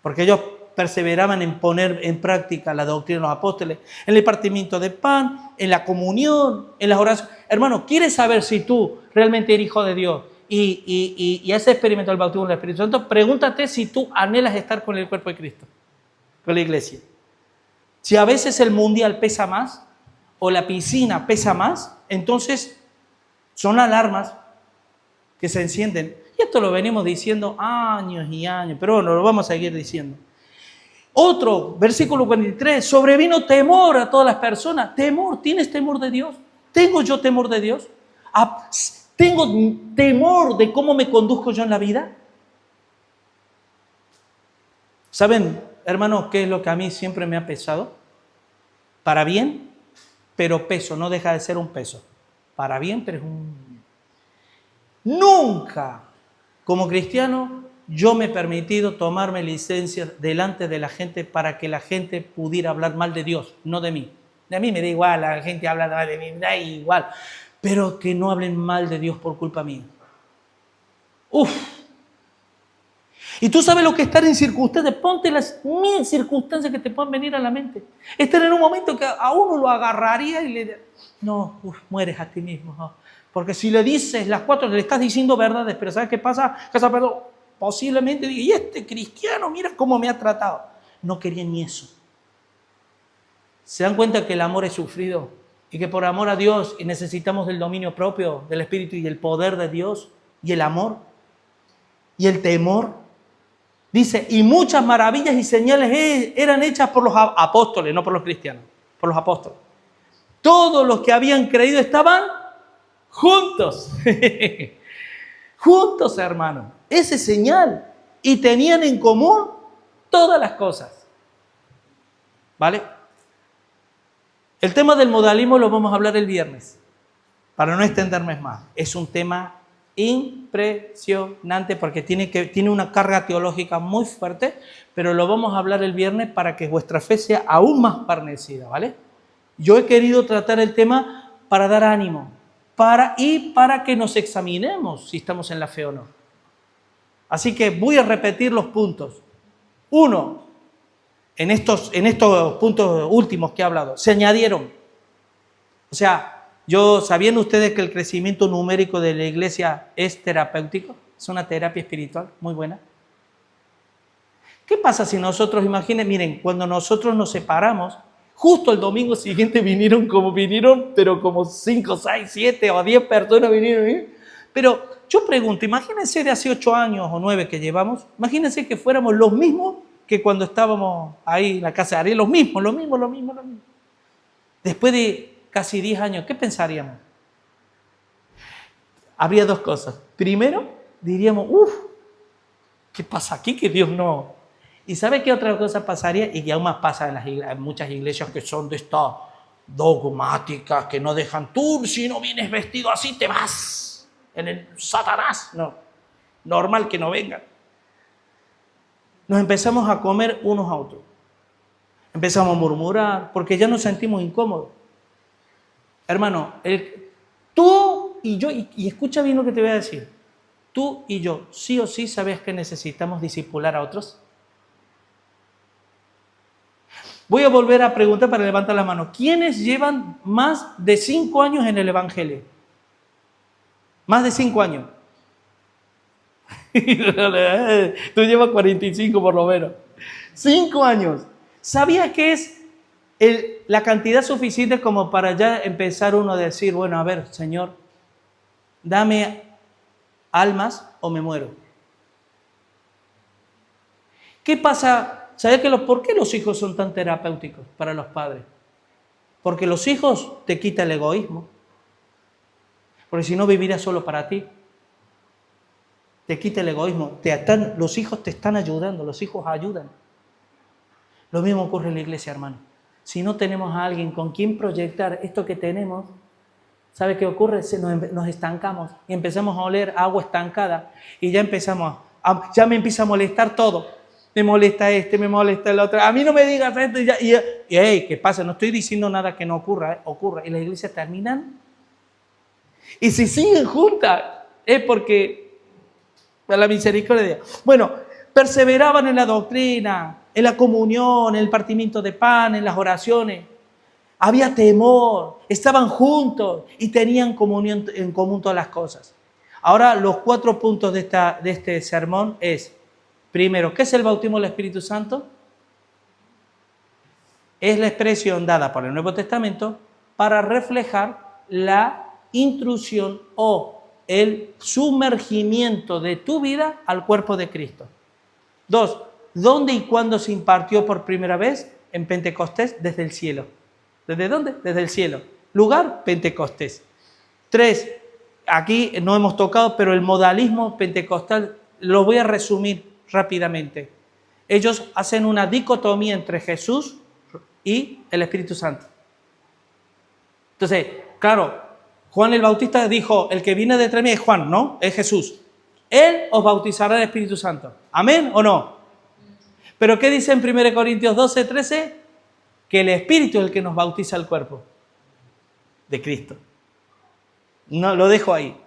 Porque ellos perseveraban en poner en práctica la doctrina de los apóstoles, en el partimiento de pan, en la comunión, en las oraciones. Hermano, ¿quieres saber si tú realmente eres hijo de Dios y has experimentado el bautismo del Espíritu Santo? Pregúntate si tú anhelas estar con el cuerpo de Cristo, con la iglesia. Si a veces el mundial pesa más o la piscina pesa más, entonces son alarmas que se encienden. Y esto lo venimos diciendo años y años, pero bueno, lo vamos a seguir diciendo. Otro, versículo 43, sobrevino temor a todas las personas. Temor, ¿tienes temor de Dios? ¿Tengo yo temor de Dios? ¿Tengo temor de cómo me conduzco yo en la vida? ¿Saben, hermanos, qué es lo que a mí siempre me ha pesado? Para bien, pero peso, no deja de ser un peso. Para bien, pero es un... Nunca, como cristiano, yo me he permitido tomarme licencia delante de la gente para que la gente pudiera hablar mal de Dios, no de mí. A mí me da igual, la gente habla mal de mí, me da igual. Pero que no hablen mal de Dios por culpa mía. Uf. Y tú sabes lo que es estar en circunstancias. Ponte las 1000 circunstancias que te puedan venir a la mente. Estar en un momento que a uno lo agarraría y le... No, mueres a ti mismo. ¿No? Porque si le dices las 4, le estás diciendo verdades, pero ¿sabes qué pasa? Que esa persona posiblemente diga, y este cristiano, mira cómo me ha tratado. No quería ni eso. ¿Se dan cuenta que el amor es sufrido? Y que por amor a Dios necesitamos del dominio propio, del Espíritu y el poder de Dios, y el amor, y el temor. Dice, y muchas maravillas y señales eran hechas por los apóstoles, no por los cristianos, por los apóstoles. Todos los que habían creído estaban juntos. Juntos, hermanos. Ese señal. Y tenían en común todas las cosas. ¿Vale? El tema del modalismo lo vamos a hablar el viernes, para no extenderme más. Es un tema impresionante porque tiene una carga teológica muy fuerte, pero lo vamos a hablar el viernes para que vuestra fe sea aún más parnecida, ¿vale? Yo he querido tratar el tema para dar ánimo, para que nos examinemos si estamos en la fe o no. Así que voy a repetir los puntos. 1, en estos puntos últimos que he hablado, se añadieron. O sea, ¿sabían ustedes que el crecimiento numérico de la iglesia es terapéutico? Es una terapia espiritual muy buena. ¿Qué pasa si nosotros, imaginen, miren, cuando nosotros nos separamos, justo el domingo siguiente vinieron, pero como 5, 6, 7 o 10 personas vinieron. Pero yo pregunto, imagínense de hace 8 años o 9 que llevamos, imagínense que fuéramos los mismos que cuando estábamos ahí en la casa de Ariel, los mismos. Después de casi 10 años, ¿qué pensaríamos? Habría 2 cosas. Primero, diríamos, ¿qué pasa aquí que Dios no? ¿Y sabe qué otra cosa pasaría? Y que aún más pasa en muchas iglesias que son de estas dogmáticas, que no dejan tú, si no vienes vestido así, te vas. En el Satanás. No, normal que no vengan. Nos empezamos a comer unos a otros. Empezamos a murmurar porque ya nos sentimos incómodos. Hermano, tú y yo, y escucha bien lo que te voy a decir. Tú y yo, sí o sí, ¿sabes que necesitamos discipular a otros? Voy a volver a preguntar para levantar la mano. ¿Quiénes llevan más de 5 años en el Evangelio? Más de 5 años. Tú llevas 45 por lo menos. 5 años. ¿Sabías que es la cantidad suficiente como para ya empezar uno a decir, bueno, a ver, Señor, dame almas o me muero? ¿Qué pasa? ¿Sabes por qué los hijos son tan terapéuticos para los padres? Porque los hijos te quitan el egoísmo. Porque si no vivirás solo para ti. Te quita el egoísmo. Los hijos te están ayudando, los hijos ayudan. Lo mismo ocurre en la iglesia, hermano. Si no tenemos a alguien con quien proyectar esto que tenemos, ¿sabe qué ocurre? Nos estancamos y empezamos a oler agua estancada y ya ya me empieza a molestar todo. Me molesta me molesta el otro. A mí no me digas esto y hey, ¿qué pasa? No estoy diciendo nada que no ocurra, ocurre. Y las iglesias terminan. Y si siguen juntas, es porque la misericordia de Dios. Bueno, perseveraban en la doctrina, en la comunión, en el partimiento de pan, en las oraciones. Había temor, estaban juntos y tenían comunión en común todas las cosas. Ahora, los 4 puntos de este sermón es, primero, ¿qué es el bautismo del Espíritu Santo? Es la expresión dada por el Nuevo Testamento para reflejar la intrusión o el sumergimiento de tu vida al cuerpo de Cristo. 2. ¿Dónde y cuándo se impartió por primera vez? En Pentecostés, desde el cielo. ¿Desde dónde? Desde el cielo. Lugar, Pentecostés. 3. Aquí no hemos tocado, pero el modalismo pentecostal lo voy a resumir rápidamente. Ellos hacen una dicotomía entre Jesús y el Espíritu Santo. Entonces, claro, Juan el Bautista dijo, el que viene detrás de mí es Juan, ¿no? Es Jesús. Él os bautizará en el Espíritu Santo. ¿Amén o no? ¿Pero qué dice en 1 Corintios 12, 13? Que el Espíritu es el que nos bautiza el cuerpo de Cristo. No, lo dejo ahí.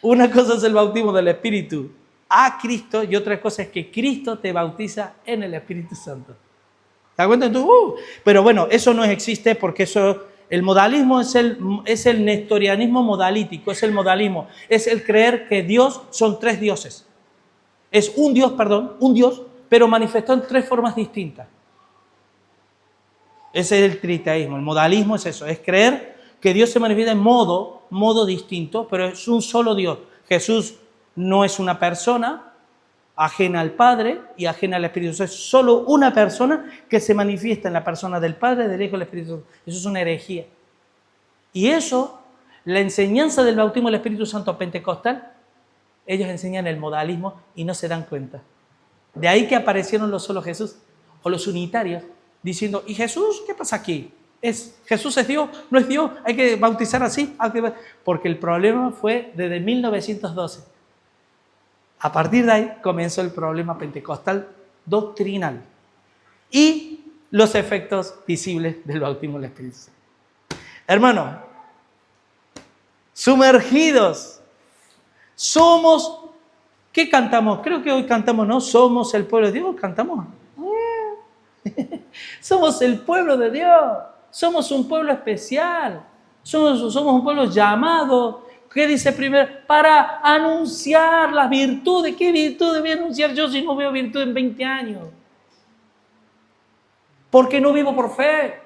Una cosa es el bautismo del Espíritu a Cristo y otra cosa es que Cristo te bautiza en el Espíritu Santo. ¿Te das cuenta? Pero bueno, eso no existe porque el modalismo es el nestorianismo modalítico, es el modalismo, es el creer que Dios son 3 dioses. Es un Dios, pero manifestado en 3 formas distintas. Ese es el triteísmo. El modalismo es eso, es creer que Dios se manifiesta en modo distinto, pero es un solo Dios. Jesús no es una persona ajena al Padre y ajena al Espíritu Santo. Es solo una persona que se manifiesta en la persona del Padre, del Hijo y del Espíritu Santo. Eso es una herejía. Y eso, la enseñanza del bautismo del Espíritu Santo pentecostal, ellos enseñan el modalismo y no se dan cuenta. De ahí que aparecieron los solo Jesús o los unitarios diciendo, ¿y Jesús? ¿Qué pasa aquí? ¿Jesús es Dios? ¿No es Dios? ¿Hay que bautizar así? Porque el problema fue desde 1912. A partir de ahí comenzó el problema pentecostal doctrinal y los efectos visibles del bautismo del Espíritu Santo. Hermano, sumergidos, somos, ¿qué cantamos? Creo que hoy cantamos, ¿no? Somos el pueblo de Dios, cantamos. Somos el pueblo de Dios, somos un pueblo especial, somos un pueblo llamado. ¿Qué dice primero? Para anunciar las virtudes. ¿Qué virtudes voy a anunciar yo si no veo virtud en 20 años? Porque no vivo por fe.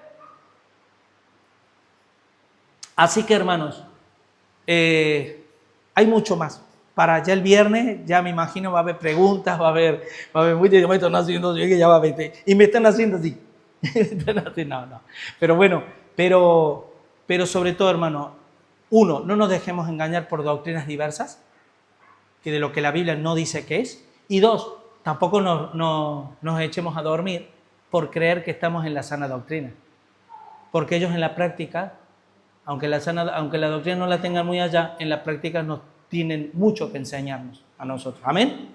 Así que, hermanos, hay mucho más. Para ya el viernes, ya me imagino va a haber preguntas, va a haber muchos, yo me están haciendo, yo que ya va a ver, y me están haciendo así. No. Pero bueno, pero sobre todo, hermano, 1, no nos dejemos engañar por doctrinas diversas, que de lo que la Biblia no dice que es. Y 2, tampoco nos echemos a dormir por creer que estamos en la sana doctrina. Porque ellos en la práctica, aunque la doctrina no la tengan muy allá, en la práctica nos tienen mucho que enseñarnos a nosotros. Amén.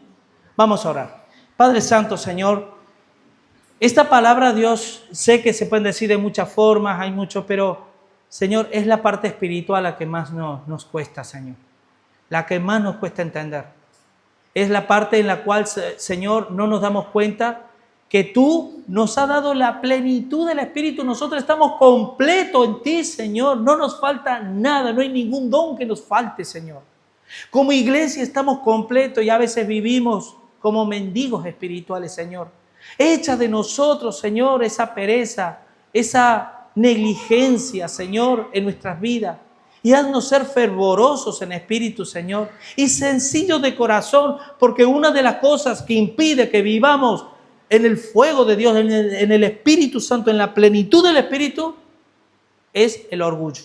Vamos a orar. Padre Santo, Señor, esta palabra, Dios, sé que se pueden decir de muchas formas, hay mucho, pero Señor, es la parte espiritual la que más nos cuesta, Señor. La que más nos cuesta entender. Es la parte en la cual, Señor, no nos damos cuenta que tú nos has dado la plenitud del Espíritu. Nosotros estamos completos en ti, Señor. No nos falta nada, no hay ningún don que nos falte, Señor. Como iglesia estamos completos y a veces vivimos como mendigos espirituales, Señor. Echa de nosotros, Señor, esa pereza, esa negligencia, Señor, en nuestras vidas. Y haznos ser fervorosos en espíritu, Señor, y sencillos de corazón, porque una de las cosas que impide que vivamos en el fuego de Dios, en el Espíritu Santo, en la plenitud del Espíritu, es el orgullo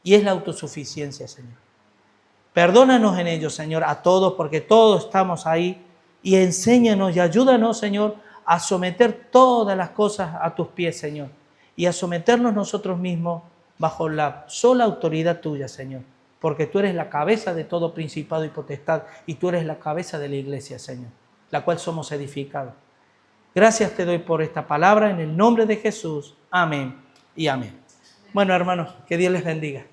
y es la autosuficiencia, Señor. Perdónanos en ello, Señor, a todos, porque todos estamos ahí, y enséñanos y ayúdanos, Señor, a someter todas las cosas a tus pies, Señor, y a someternos nosotros mismos bajo la sola autoridad tuya, Señor, porque tú eres la cabeza de todo principado y potestad, y tú eres la cabeza de la iglesia, Señor, la cual somos edificados. Gracias te doy por esta palabra en el nombre de Jesús. Amén y amén. Bueno, hermanos, que Dios les bendiga.